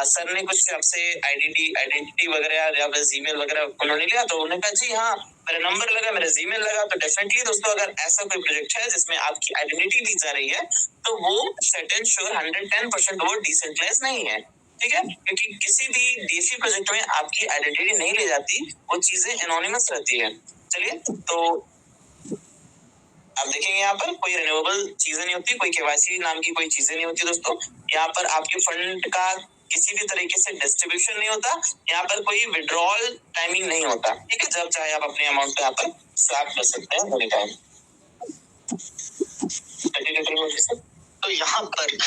सर ने कुछ आपसे आइडेंटिटी वगैरह या फिर जीमेल वगैरह उन्होंने लिया, तो उन्होंने कहा जी हाँ मेरा नंबर लगा, मेरा जीमेल लगा। तो डेफिनेटली दोस्तों अगर ऐसा कोई प्रोजेक्ट है जिसमें आपकी आइडेंटिटी दी जा रही है तो वो सेट एंड श्योर 110% वो डिसेंट्रलाइज नहीं है, ठीक है? क्योंकि किसी भी डीएफी प्रोजेक्ट में आपकी आइडेंटिटी नहीं ली जाती, वो चीजें एनोनिमस रहती है। चलिए, तो आप देखेंगे यहाँ पर कोई रिन्यूएबल चीजें नहीं होती, कोई केवाईसी नाम की कोई चीजें नहीं होती दोस्तों। यहाँ पर आपके फंड का किसी भी तरीके से डिस्ट्रीब्यूशन नहीं होता, यहाँ पर कोई विड्रॉल टाइमिंग नहीं होता, ठीक है? जब चाहे आप अपने अमाउंट पे यहाँ पर स्वैप कर सकते हैं एनी टाइम। तो यहाँ पर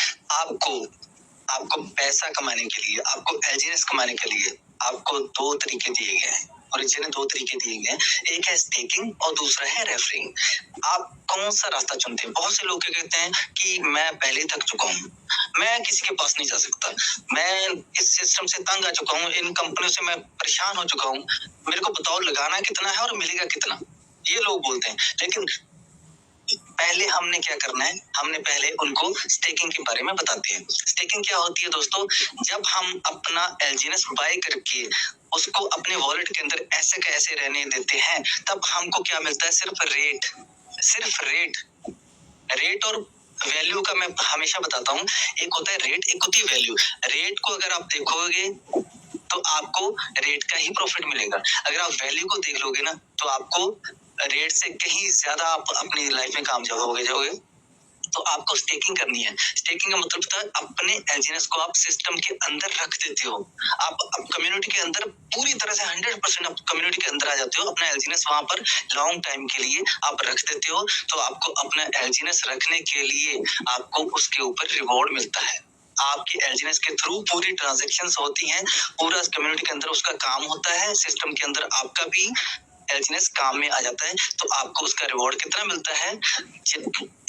आपको पैसा कमाने के लिए, आपको एलजीएनएस कमाने के लिए आपको 2 तरीके दिए गए हैं, और इसने 2 तरीके दिए गए हैं। एक है स्टेकिंग और दूसरा है रेफरिंग। आप कौन सा रास्ता चुनते हैं? बहुत से लोग कहते हैं कि मैं पहले थक चुका हूँ, मैं किसी के पास नहीं जा सकता, मैं इस सिस्टम से तंग आ चुका हूँ, इन कंपनियों से मैं परेशान हो चुका हूँ, मेरे को बताओ लगाना कितना है और मिलेगा कितना? ये लोग बोलते हैं। लेकिन पहले हमने क्या करना है, हमने पहले उनको स्टेकिंग के बारे में बताते हैं। स्टेकिंग क्या होती है दोस्तों? जब हम अपना एलजीएनएस बाय करके उसको अपने वॉलेट के अंदर ऐसे का ऐसे रहने देते हैं, तब हमको क्या मिलता है? सिर्फ रेट और वैल्यू का मैं हमेशा बताता हूँ। एक होता है रेट, एक होती है वैल्यू। रेट को अगर आप देखोगे तो आपको रेट का ही प्रॉफिट मिलेगा। अगर आप वैल्यू को देख लोगे ना तो आपको रेट से कहीं ज्यादा आप अपनी लाइफ में कामयाब हो जाओगे। तो आपको स्टेकिंग करनी है। स्टेकिंग का मतलब था अपने एलजीएनएस को आप सिस्टम के अंदर रख देते हो। आप कम्युनिटी के अंदर पूरी तरह से 100% आप कम्युनिटी के अंदर आ जाते हो। अपना एलजीएनएस वहां पर लॉन्ग टाइम के लिए आप रख देते हो। तो आपको अपना एलजीएनएस रखने के लिए आपको उसके ऊपर रिवॉर्ड मिलता है। आपकी एलजीएनएस के थ्रू पूरी ट्रांजैक्शंस होती हैं, पूरा कम्युनिटी के अंदर उसका काम होता है। सिस्टम के अंदर आपका भी एलजीनेस काम में आ जाता है तो आपको उसका रिवॉर्ड कितना मिलता है,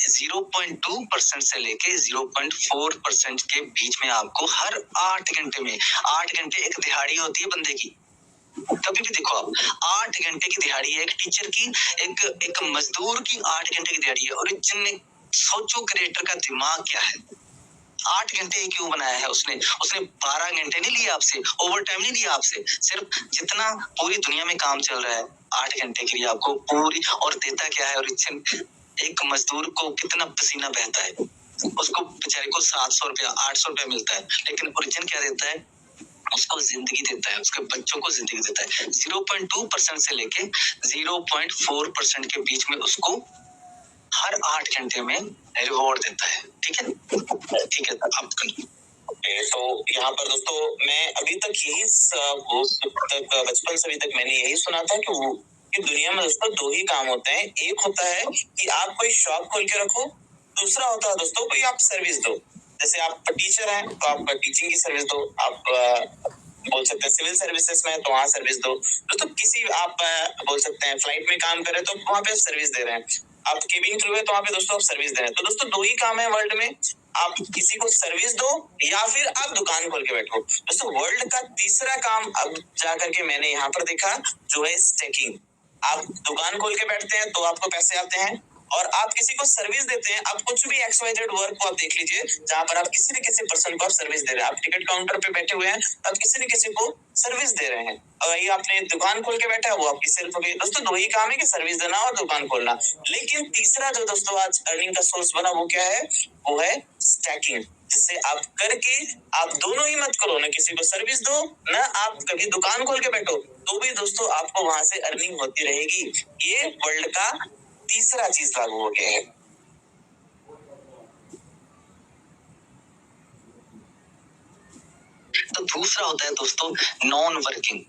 0.2% से लेके 0.4% के बीच में आपको हर 8 घंटे में, 8 घंटे एक दिहाड़ी होती है बंदे की। कभी भी देखो आप, 8 घंटे की दिहाड़ी है एक टीचर की, एक मजदूर की 8 घंटे की दिहाड़ी है। और सोचो क्रिएटर का दिमाग क्या है, 8 घंटे क्यों बनाया है उसने 12 घंटे नहीं लिए आपसे, ओवर टाइम नहीं लिया आपसे, सिर्फ जितना पूरी दुनिया में काम चल रहा है 8 घंटे के लिए आपको पूरी। और देता क्या है ओरिजिन, एक मजदूर को कितना पसीना बहता है, उसको बेचारे को 700 रुपया 800 रुपया मिलता है, लेकिन ओरिजिन क्या देता है, उसको जिंदगी देता है, उसके बच्चों को जिंदगी देता है। 0.2% से लेके 0.4% के बीच में उसको हर 8 घंटे में रिवॉर्ड देता है। ठीक है, ठीक है, अब तो यहाँ पर दोस्तों मैं अभी तक यही बचपन से अभी तक मैंने यही सुना था कि दुनिया में दोस्तों 2 ही काम होते हैं। एक होता है कि आप कोई शॉप खोल के रखो, दूसरा होता है दोस्तों कोई आप सर्विस दो। जैसे आप टीचर हैं तो आप टीचिंग की सर्विस दो, आप बोल सकते हैं सिविल सर्विसेज में तो वहाँ सर्विस दो, दोस्तों किसी आप बोल सकते हैं फ्लाइट में काम कर रहे हैं तो वहाँ पे सर्विस दे रहे हैं, आप केबिन क्रू है तो वहाँ पे दोस्तों आप सर्विस दे रहे हैं। तो दोस्तों 2 ही काम है वर्ल्ड में, आप किसी को सर्विस दो या फिर आप दुकान खोल के बैठो। दोस्तों वर्ल्ड का तीसरा काम अब जाकर के मैंने यहाँ पर देखा जो है स्टेकिंग। आप दुकान खोल के बैठते हैं तो आपको पैसे आते हैं, और आप किसी को सर्विस देते हैं, आप कुछ भी XYZ वर्क को आप देख लीजिए जहां पर आप किसी न किसी पर्सन को आप सर्विस दे रहे हैं, आप टिकट काउंटर पे बैठे हुए हैं, आप किसी न किसी को सर्विस दे रहे हैं, और ये आपने दुकान खोल के बैठा है वो आपकी सेल्फ हो गई। दोस्तों 2 ही काम है कि सर्विस देना और दुकान खोलना। लेकिन तीसरा जो दोस्तों आज अर्निंग का सोर्स बना वो क्या है, वो है स्टैकिंग, जिससे आप करके आप दोनों ही मत करो, ना किसी को सर्विस दो ना आप कभी दुकान खोल के बैठो, तो भी दोस्तों आपको वहां से अर्निंग होती रहेगी। ये वर्ल्ड का तीसरा चीज लागू हो गया है। तो दूसरा होता है दोस्तों नॉन वर्किंग।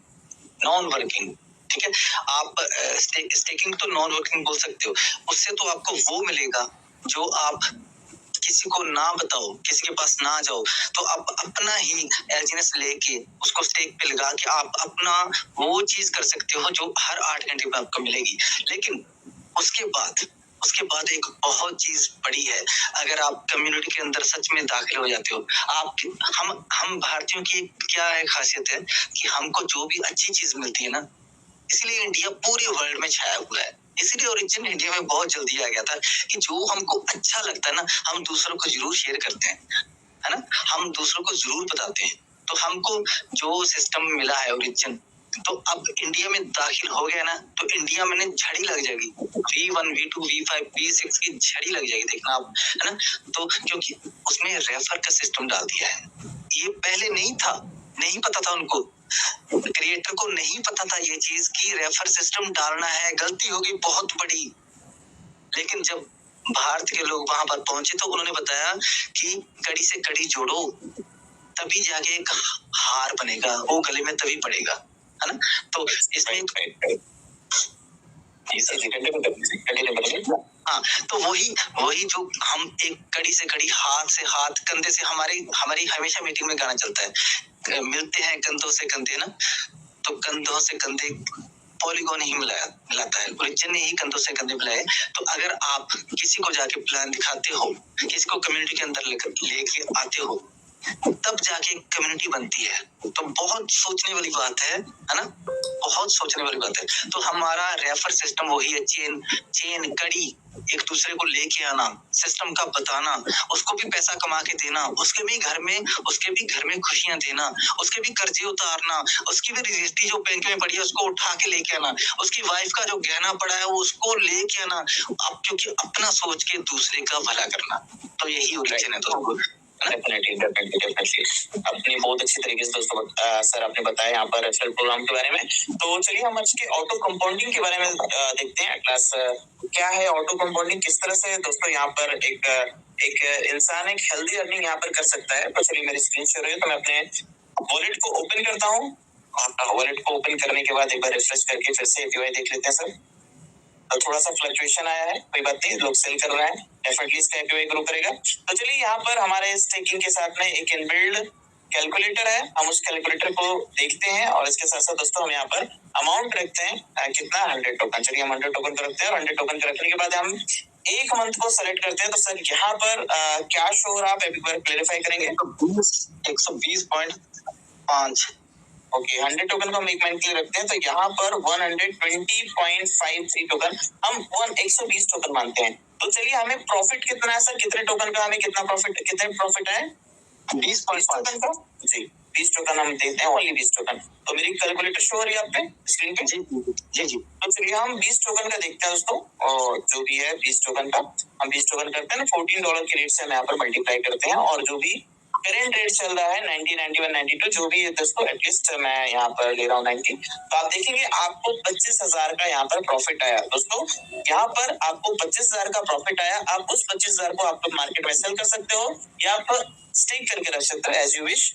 ठीक है, आप स्टेकिंग तो नॉन वर्किंग बोल सकते हो, उससे तो आपको वो मिलेगा जो आप किसी को ना बताओ, किसी के पास ना जाओ, तो आप अपना ही एलजीनेस लेके उसको स्टेक पे लगा के आप अपना वो चीज कर सकते हो जो हर 8 घंटे में आपको मिलेगी। लेकिन उसके बाद एक बहुत चीज बड़ी है, अगर आप कम्युनिटी के अंदर सच में दाखिल हो जाते हो, आप हम भारतीयों की क्या है खासियत है कि हमको जो भी अच्छी चीज मिलती है ना, इसलिए इंडिया पूरे वर्ल्ड में छाया हुआ है। इसलिए ओरिजिन इंडिया में बहुत जल्दी आ गया था कि जो हमको अच्छा लगता है ना, हम दूसरों को जरूर शेयर करते हैं, है ना, हम दूसरों को जरूर बताते हैं। तो हमको जो सिस्टम मिला है ओरिजिन, तो अब इंडिया में दाखिल हो गया ना, तो इंडिया में झड़ी लग जाएगी, V1 V2 V5 V6 की झड़ी लग जाएगी, देखना आप, है ना। तो क्योंकि उसमें रेफर का सिस्टम डाल दिया है, ये पहले नहीं था, नहीं पता था उनको, क्रिएटर को नहीं पता था ये चीज की रेफर सिस्टम डालना है, गलती होगी बहुत बड़ी। लेकिन जब भारत के लोग वहां पर पहुंचे तो उन्होंने बताया कि कड़ी से कड़ी जोड़ो, तभी जाके एक हार बनेगा, वो गले में तभी पड़ेगा, है ना। तो इसमें हाँ, तो वही जो हम एक कड़ी से कड़ी, हाथ से हाथ, कंधे से, हमारी हमेशा मीटिंग में गाना चलता है, मिलते हैं कंधों से कंधे ना, तो कंधों से कंधे पॉलीगॉन ही मिलाता है, ओरिजिन ने ही कंधों से कंधे मिलाए। तो अगर आप किसी को जाके प्लान दिखाते हो, किसी को कम्युनिटी के अंदर लेके आते हो, तब जाके कम्युनिटी बनती है। तो बहुत सोचने वाली बात है ना, बहुत सोचने वाली बात है। तो हमारा रेफर सिस्टम वही है, चेन कड़ी, एक दूसरे को लेके आना, सिस्टम का बताना, उसको भी पैसा कमा के देना, उसके भी घर में खुशियां देना, उसके भी कर्जे उतारना, उसकी भी रजिस्ट्री जो बैंक में पड़ी है उसको उठा के लेके आना, उसकी वाइफ का जो गहना पड़ा है वो उसको लेके आना, अब क्योंकि अपना सोच के दूसरे का भला करना। तो यही ओरिजिन है दोस्तों। डेफिनेटली अपनी बहुत अच्छी तरीके से दोस्तों सर आपने बताया यहाँ पर रेफरल प्रोग्राम के बारे में। तो चलिए हम आज के ऑटो कंपाउंडिंग के बारे में देखते हैं। क्लास क्या है ऑटो कंपाउंडिंग, किस तरह से दोस्तों यहाँ पर एक इंसान एक हेल्दी अर्निंग यहाँ पर कर सकता है। तो चलिए मेरी स्क्रीन शेयर है तो मैं अपने वॉलेट को ओपन करता हूँ। वॉलेट को ओपन करने के बाद एक बार रिफ्रेश करके फिर से APY देख लेते हैं सर। तो थोड़ा सा फ्लक्चुएशन आया है, कोई बात नहीं, लोग सेल कर रहे हैं, डेफिनेटली इसका APY ग्रो करेगा। तो चलिए यहाँ पर हमारे स्टेकिंग के साथ में एक इनबिल्ड कैलकुलेटर है, हम उस कैलकुलेटर को देखते हैं और इसके साथ साथ दोस्तों हम यहाँ पर अमाउंट रखते हैं कितना 100 टोकन। चलिए हम 100 टोकन को रखते हैं और 100 टोकन को रखने के बाद हम एक मंथ को सेलेक्ट करते हैं। तो सर यहाँ पर क्या शो हो रहा है, आप एक बार क्लेरिफाई करेंगे? 120.5। ओके, 100 टोकन को हम एक मंथ के लिए रखते हैं तो यहाँ पर 120.53 टोकन हम 120 टोकन मानते हैं। तो चलिए हमें प्रॉफिट कितना है सर, कितने टोकन का हमें कितना प्रॉफिट, कितने प्रॉफिट है? 20 टोकन का जी, 20 टोकन हम देते हैं, ओनली 20 टोकन। तो मेरी कैलकुलेटर शो हो रही है आप पे स्क्रीन पे? जी। तो चलिए हम 20 टोकन का देखते हैं दोस्तों, और जो भी है 20 टोकन का हम 20 टोकन करते हैं, $14 के रेट से हम यहाँ पर मल्टीप्लाई करते हैं और जो भी करेंट रेट चल रहा है 90, 91, 92 जो भी है दोस्तों, एटलीस्ट मैं यहाँ पर ले रहा हूँ 90। तो आप देखेंगे आपको 25,000 का यहाँ पर प्रॉफिट आया दोस्तों। यहाँ पर आपको 25,000 का प्रॉफिट आया। आप उस 25,000 को आप मार्केट में सेल कर सकते हो या आप स्टेक करके रख सकते हो एज यू विश।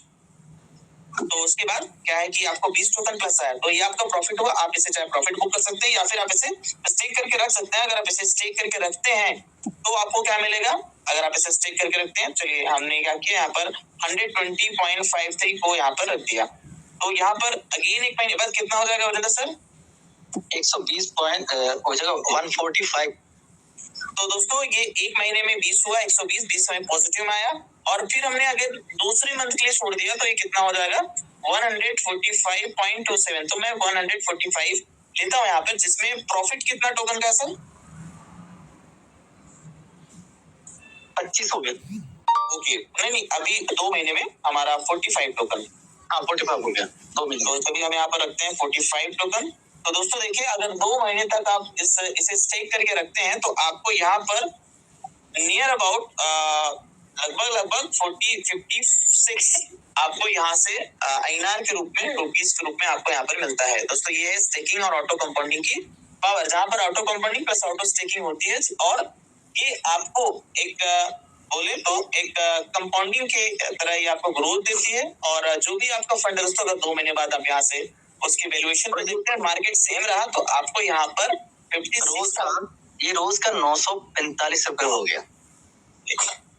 तो उसके बाद क्या है कि आपको 20 टोकन प्लस आया, तो ये आपका प्रॉफिट हुआ। आप इसे चाहे प्रॉफिट बुक कर सकते हैं या फिर आप इसे स्टेक करके रख सकते हैं। अगर आप इसे स्टेक करके रखते हैं तो आपको क्या मिलेगा, अगर आप इसे स्टेक करके रखते हैं, चलिए हमने क्या किया यहाँ पर 120.53 को यहाँ पर रख दिया। तो यहाँ पर अगेन एक महीने बाद कितना हो जाएगा वरिंदर सर? 120 पॉइंट हो जाएगा 145। तो दोस्तों ये एक महीने में 20 हुआ, 120 में पॉजिटिव में आया और फिर हमने अगर दूसरे मंथ के लिए छोड़ दिया तो ये कितना हो जाएगा 145.27। तो मैं 145 लेता हूँ यहाँ पर, जिसमें प्रॉफिट कितना टोकन का है सर? 25 हो गया। ओके, नहीं अभी 2 महीने में हमारा 45 टोकन। हाँ 45 हो गया 2 महीने। तो तभी हम यहाँ पर रखते हैं 45 टोकन। तो दोस्तों देखिए अगर 2 महीने तक आप इसे स्टेक करके रखते हैं तो आपको यहाँ पर नियर अबाउट लगभग 56 आपको यहाँ से INR के रूप में, रुपीस के रूप में आपको यहाँ पर मिलता है। दोस्तों ये है स्टेकिंग और ऑटो कंपाउंडिंग की पावर, जहां पर auto compounding plus auto staking होती है और ये आपको एक बोले तो एक कंपाउंडिंग के तरह ही आपको ग्रोथ देती है। और जो भी आपका फंड है दोस्तों, अगर 2 महीने बाद आप यहाँ से उसकी वैल्यूएशन को देखते हैं, मार्केट सेम रहा तो आपको यहाँ पर 56 रोज का 945 रुपए हो गया,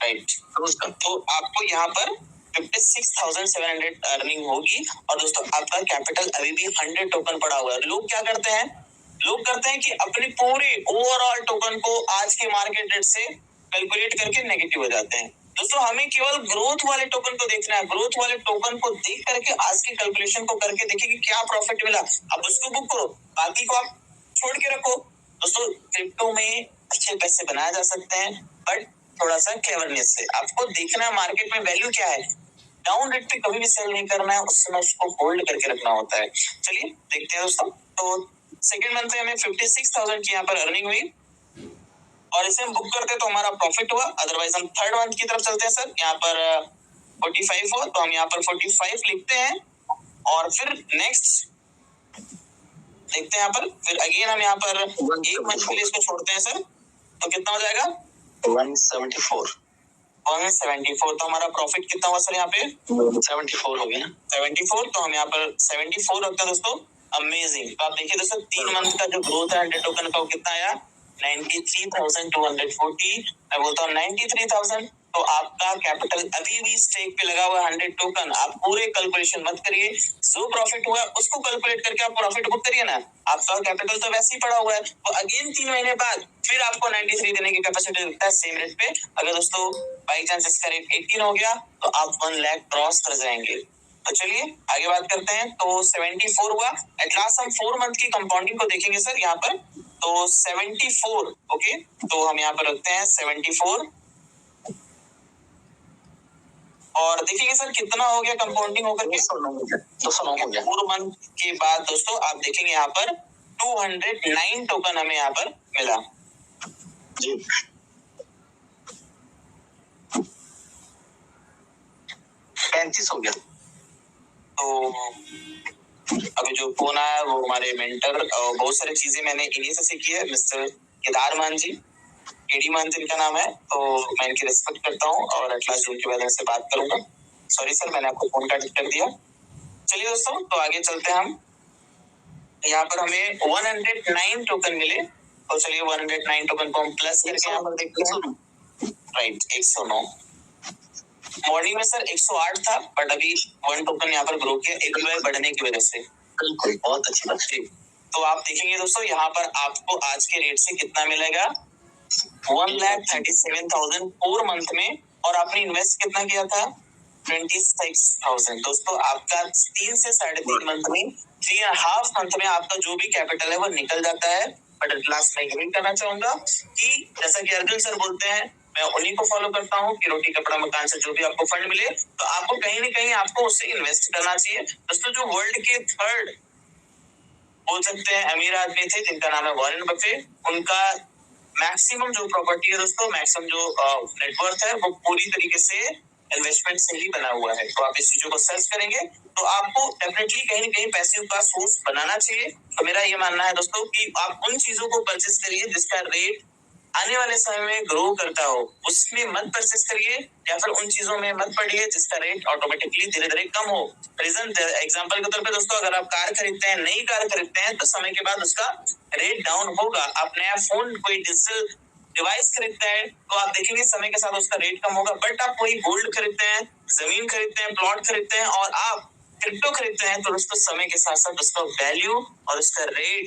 राइट रोज का। तो आपको यहाँ पर 56,700 अर्निंग होगी। और दोस्तों आपका कैपिटल अभी भी 100 टोकन पड़ा हुआ है। लोग क्या करते हैं, लोग करते हैं कि अपने पूरे ओवरऑल टोकन को आज के मार्केट रेट से कैलकुलेट करके नेगेटिव हो जाते हैं। दोस्तों हमें केवल ग्रोथ वाले टोकन को देखना है। ग्रोथ वाले टोकन को देख करके आज की कैलकुलेशन को करके देखिए कि क्या प्रॉफिट मिला, अब उसको बुक करो, बाकी को आप छोड़ के रखो। दोस्तों क्रिप्टो में अच्छे पैसे बनाए जा सकते हैं, बट थोड़ा सा क्लेवरनेस से आपको देखना मार्केट में वैल्यू क्या है। डाउन रेट पे कभी भी सेल नहीं करना है, उस समय उसको होल्ड करके रखना होता है। चलिए देखते हैं दोस्तों। तो सेकेंड मंथ में हमें 56,000 की यहाँ पर अर्निंग हुई और इसे हम बुक करते तो हमारा प्रॉफिट हुआ। अदरवाइज हम थर्ड मंथ की तरफ चलते हैं सर। यहाँ पर 45 हुआ तो हम यहाँ पर 45 लिखते हैं और फिर नेक्स्ट देखते हैं यहाँ पर, फिर अगेन हम यहाँ पर एक मंथ के लिए इसको छोड़ते हैं सर। तो कितना हो जाएगा 174। तो हमारा प्रॉफिट कितना हुआ सर यहाँ पे 74 हो गया। 74। तो हम यहाँ पर 74 रखते हैं दोस्तों। अमेजिंग। तो आप देखिए दोस्तों 3 मंथ का जो ग्रोथ है 100 टोकन का वो कितना आया 93,240। मैं बोलता हूँ 93,000। तो आपका कैपिटल अभी भी स्टेक पे लगा हुआ 100 टोकन। आप पूरे कैलकुलेशन मत करिए, जो प्रॉफिट हुआ उसको कैलकुलेट करके आप प्रॉफिट बुक करिए ना। आपका कैपिटल तो वैसे ही पड़ा हुआ है। तो अगेन 3 महीने बाद फिर आपको 93 देने की कैपेसिटी रखता है सेम रेट पे। अगर दोस्तों बाई चांस इसका रेट 18 हो गया तो आप 1 लाख क्रॉस कर जाएंगे। तो चलिए आगे बात करते हैं। तो 74 हुआ। एट लास्ट हम 4 मंथ की कंपाउंडिंग को देखेंगे सर यहाँ पर। तो 74 ओके, तो हम यहाँ पर रखते हैं 74 और देखेंगे सर कितना हो गया कंपाउंडिंग होकर के 209 हो गया। 4 मंथ के बाद दोस्तों आप देखेंगे यहाँ पर 209 टोकन हमें यहाँ पर मिला जी। 35 हो गया। तो अभी जो फोन आया वो हमारे मेंटर, बहुत सारी चीजें मैंने इन्हीं से सीखी है, मिस्टर केदार मान जी, केडी मान जी इनका नाम है। तो मैं इनकी रिस्पेक्ट करता हूँ और एटलास जून के बाद इनसे बात करूंगा। सॉरी सर मैंने आपको फोन का कर दिया। चलिए दोस्तों तो आगे चलते हैं हम। यहाँ पर हमें 109 टोकन मिले। तो चलिए 109 टोकन को हम प्लस करके यहाँ पर देखते हैं। राइट 109। मॉर्निंग में सर 108 था, बट अभी 1 टोकन यहाँ पर ग्रो किया APY बढ़ने की वजह से। बिल्कुल, बहुत अच्छी बात जी, तो आप देखेंगे दोस्तों यहाँ पर आपको आज के रेट से कितना मिलेगा, 1,37,000 4 मंथ में, और आपने इन्वेस्ट कितना किया था, 26,000। दोस्तों आपका 3 से 3.5 मंथ में, 3.5 मंथ में आपका जो भी कैपिटल है वो निकल जाता है। बट एट लास्ट मैं यही कहना चाहूंगा कि जैसा कि अर्जुन सर बोलते हैं, मैं उन्हीं को फॉलो करता हूँ कि रोटी कपड़ा मकान से जो भी आपको फंड मिले तो आपको कहीं ना कहीं आपको उससे इन्वेस्ट करना चाहिए। दोस्तों जो वर्ल्ड के 3rd बोल सकते हैं अमीर आदमी थे जिनका नाम है वॉरेन बफेट, उनका मैक्सिमम जो प्रॉपर्टी है दोस्तों, मैक्सिमम जो नेटवर्थ है वो पूरी तरीके से इन्वेस्टमेंट से ही बना हुआ है। तो आप इस चीजों को सर्च करेंगे तो आपको डेफिनेटली कहीं ना कहीं पैसे का सोर्स बनाना चाहिए। तो मेरा ये मानना है दोस्तों कि आप उन चीजों को परचेस करिए जिसका रेट आने वाले समय में ग्रो करता हो, उसमें मत परचेस करिए, या फिर उन चीजों में मत पड़िए जिसका रेट ऑटोमेटिकली धीरे धीरे कम हो। रीजन एग्जांपल के तौर पे दोस्तों, अगर आप कार खरीदते हैं, नई कार खरीदते हैं, तो समय के बाद उसका रेट डाउन होगा। आप नया फोन, कोई डिजिटल डिवाइस खरीदते हैं तो आप देखेंगे समय के साथ उसका रेट कम होगा। बट आप कोई गोल्ड खरीदते हैं, जमीन खरीदते हैं, प्लॉट खरीदते हैं, और आप क्रिप्टो खरीदते हैं, तो दोस्तों समय के साथ साथ उसका वैल्यू और उसका रेट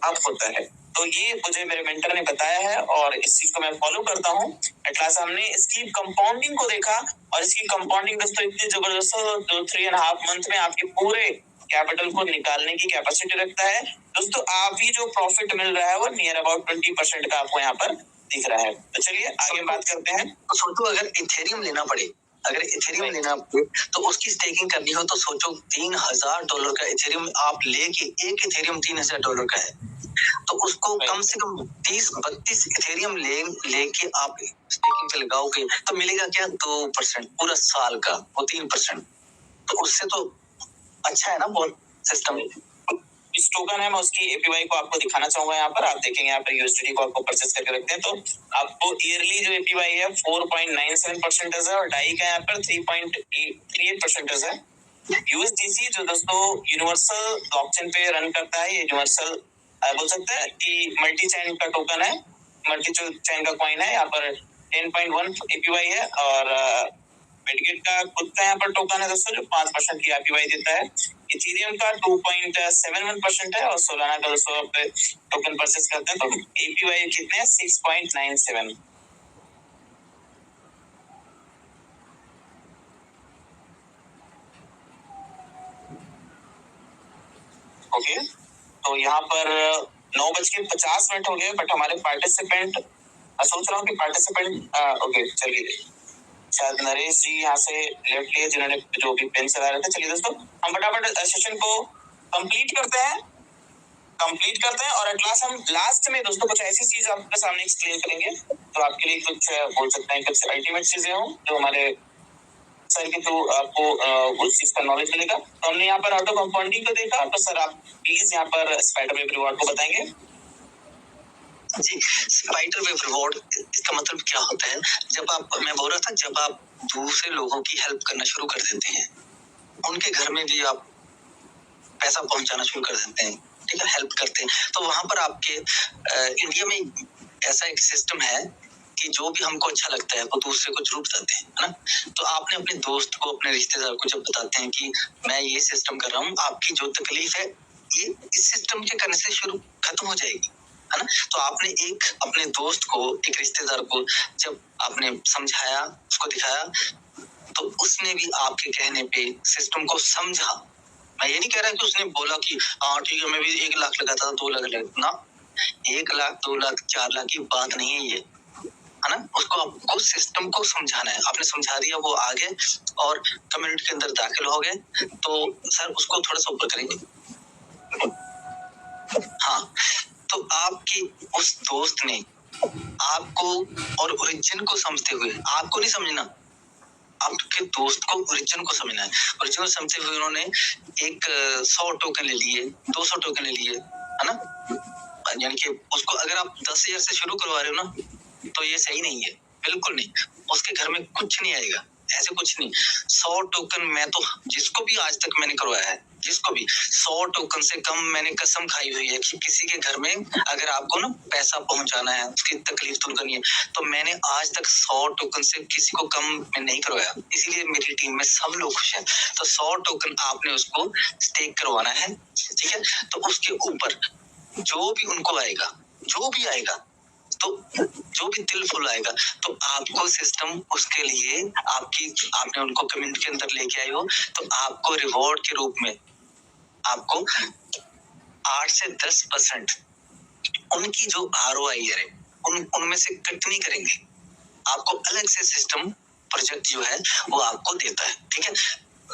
अप होता है। तो ये मुझे मेरे मेंटर ने बताया है और इस चीज को मैं फॉलो करता हूँ। एटलास हमने इसकी कंपाउंडिंग को देखा, और इसकी कंपाउंडिंग दोस्तों इतनी जबरदस्त है, जो 3.5 मंथ में आपके पूरे कैपिटल को निकालने की कैपेसिटी रखता है। दोस्तों आप ही जो प्रॉफिट मिल रहा है वो नियर अबाउट 20% का आपको यहाँ पर दिख रहा है। तो चलिए आगे बात करते हैं। तो सोचो अगर इथेरियम लेना पड़े, अगर इथेरियम लेना पड़े तो उसकी स्टेकिंग करनी हो तो सोचो $3,000 का इथेरियम आप लेके, एक इथेरियम $3,000 का है, तो उसको कम से कम 30-32 इथेरियम लेके आप स्टेकिंग पे लगाओगे तो मिलेगा क्या, 2% पूरा साल का, वो 3%। तो उससे तो अच्छा है ना बहुत सिस्टम। इस टोकन है, मैं उसकी APY को आपको दिखाना चाहूंगा। यहाँ पर आप देखेंगे, यहाँ पर USDT को आपको परचेस करके रखते हैं तो आपको ईयरली जो APY है 4.97% है, और डाई का यहाँ पर 3.38% है। USDC जो दोस्तों यूनिवर्सल ब्लॉकचेन पे रन करता है, ये यूनिवर्सल बोल सकते हैं कि मल्टी चैन का टोकन है, मल्टी चैन का कॉइन है। यहाँ पर 10.1 APY है, और मेडगेट का खुद का यहाँ पर टोकन है दोस्तों जो 5% की APY देता है। इथेरियम का 2.71% है, और सोलाना का दोस्तों आप टोकन परचेस करते हैं तो APY कितने हैं, 6.97। ओके, तो यहाँ पर 9:50 हो गए, बट हमारे पार्टिसिपेंट, सोच रहा हूँ कि पार्टिसिपेंट ओके चलिए, शायद नरेश जी यहाँ से लेफ्ट लिए जिन्होंने जो भी पेन चला रहे थे। चलिए दोस्तों हम फटाफट सेशन को कंप्लीट करते हैं और एट लास्ट हम लास्ट में दोस्तों कुछ ऐसी चीज आपके सामने एक्सप्लेन करेंगे तो आपके लिए कुछ बोल सकते हैं कुछ अल्टीमेट चीजें हो जो हमारे सर के थ्रू आपको उस चीज का नॉलेज मिलेगा। तो हमने यहाँ पर ऑटो कंपाउंडिंग को देखा, तो सर आप प्लीज यहाँ पर स्पाइडर वेव रिवॉर्ड को बताएंगे। जी, स्पाइडर वेव रिवॉर्ड इसका मतलब क्या होता है, जब आप, मैं बोल रहा था, जब आप दूसरे लोगों की हेल्प करना शुरू कर देते हैं, उनके घर में भी आप पैसा पहुंचाना शुरू कर देते हैं, ठीक है, हेल्प करते हैं, तो वहां पर आपके इंडिया में ऐसा एक सिस्टम है कि जो भी हमको अच्छा लगता है वो दूसरे को जरूर बताते हैं, है ना। तो आपने अपने दोस्त को, अपने रिश्तेदार को जब बताते हैं कि मैं ये सिस्टम कर रहा हूँ, आपकी जो तकलीफ है ये इस सिस्टम के करने से शुरू खत्म हो जाएगी, है ना। तो आपने एक अपने दोस्त को, एक रिश्तेदार को जब आपने समझाया, उसको दिखाया, तो उसने भी आपके कहने पे सिस्टम को समझा। मैं ये नहीं कह रहा कि उसने बोला कि हाँ ठीक है मैं भी 1 लाख लगाता था, 2 लाख लगा ना, 1 लाख 2 लाख 4 लाख की बात नहीं है ये, है ना। उसको आपको सिस्टम को समझाना है, आपने समझा दिया, वो आ गए और कम्युनिटी के अंदर दाखिल हो गए, तो सर उसको थोड़ा सा ऊपर करेंगे। हाँ, तो आपके उस दोस्त ने आपको और ओरिजिन को समझते हुए, आपको नहीं समझना, आपके दोस्त को ओरिजिन को समझना है। ओरिजिन को समझते हुए उन्होंने एक 100 टोकन ले लिए, 200 टोकन ले लिए, है ना। यानी कि उसको अगर आप 10,000 से शुरू करवा रहे हो ना, तो ये सही नहीं है, बिल्कुल नहीं। उसके घर में कुछ नहीं आएगा, ऐसे कुछ नहीं। 100 टोकन मैं तो जिसको भी आज तक मैंने करवाया है, जिसको भी 100 टोकन से कम मैंने कसम खाई हुई है कि किसी के घर में अगर आपको ना पैसा पहुंचाना है, उसकी तकलीफ दूर करनी है, तो मैंने आज तक 100 टोकन से किसी को कम में नहीं करवाया। इसीलिए मेरी टीम में सब लोग खुश हैं। तो 100 टोकन आपने उसको स्टेक करवाना है, ठीक है। तो उसके ऊपर जो भी उनको आएगा, जो भी आएगा, तो जो भी दिल फुल आएगा, तो आपको सिस्टम उसके लिए आपने उनको कम्युनिटी के अंदर लेके आए हो, तो आपको रिवॉर्ड के रूप में आपको 8 से 10% उनकी जो ROI है उनमें से कट नहीं करेंगे। आपको अलग से सिस्टम प्रोजेक्ट जो है वो आपको देता है, ठीक है।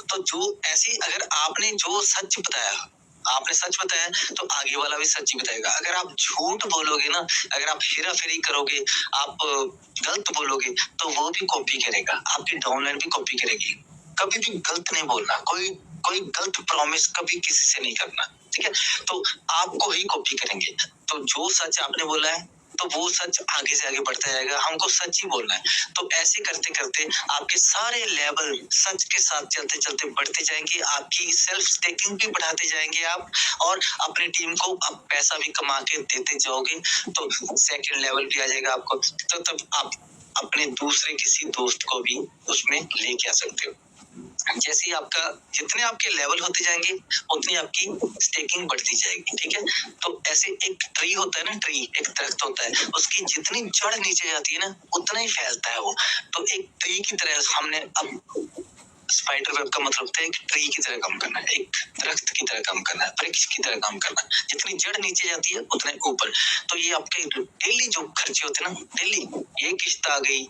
तो जो ऐसी अगर आपने जो सच बताया, आपने सच बताया तो आगे वाला भी सच ही बताएगा। अगर आप झूठ बोलोगे ना, अगर आप हेरा फेरी करोगे, आप गलत बोलोगे, तो वो भी कॉपी करेगा, आपकी डाउनलाइन भी कॉपी करेगी। कभी भी गलत नहीं बोलना, कोई गलत प्रॉमिस कभी किसी से नहीं करना, ठीक है। तो आपको ही कॉपी करेंगे। तो जो सच आपने बोला है तो वो सच आगे से आगे बढ़ता जाएगा, हमको सच ही बोलना है। तो ऐसे करते करते आपके सारे लेवल सच के साथ चलते चलते बढ़ते जाएंगे, आपकी सेल्फ स्टेकिंग भी बढ़ाते जाएंगे आप, और अपनी टीम को आप पैसा भी कमा के देते जाओगे, तो सेकंड लेवल भी आ जाएगा आपको। तो तब आप अपने दूसरे किसी दोस्त को भी उसमें लेके आ सकते हो। जैसे ही आपका जितने आपके लेवल होते जाएंगे उतनी आपकी स्टेकिंग बढ़ती जाएगी, ठीक है। तो ऐसे एक ट्री होता है ना, ट्री एक दरख्त होता है, उसकी जितनी जड़ नीचे जाती है ना उतना ही फैलता है वो। तो एक ट्री की तरह हमने अब स्पाइडर वेब का मतलब होता है एक ट्री की तरह काम करना है, एक दरख्त की तरह काम करना है, वृक्ष की तरह काम करना है। जितनी जड़ नीचे जाती है उतने ऊपर। तो ये आपके डेली जो खर्चे होते हैं ना, डेली ये किस्त आ गई,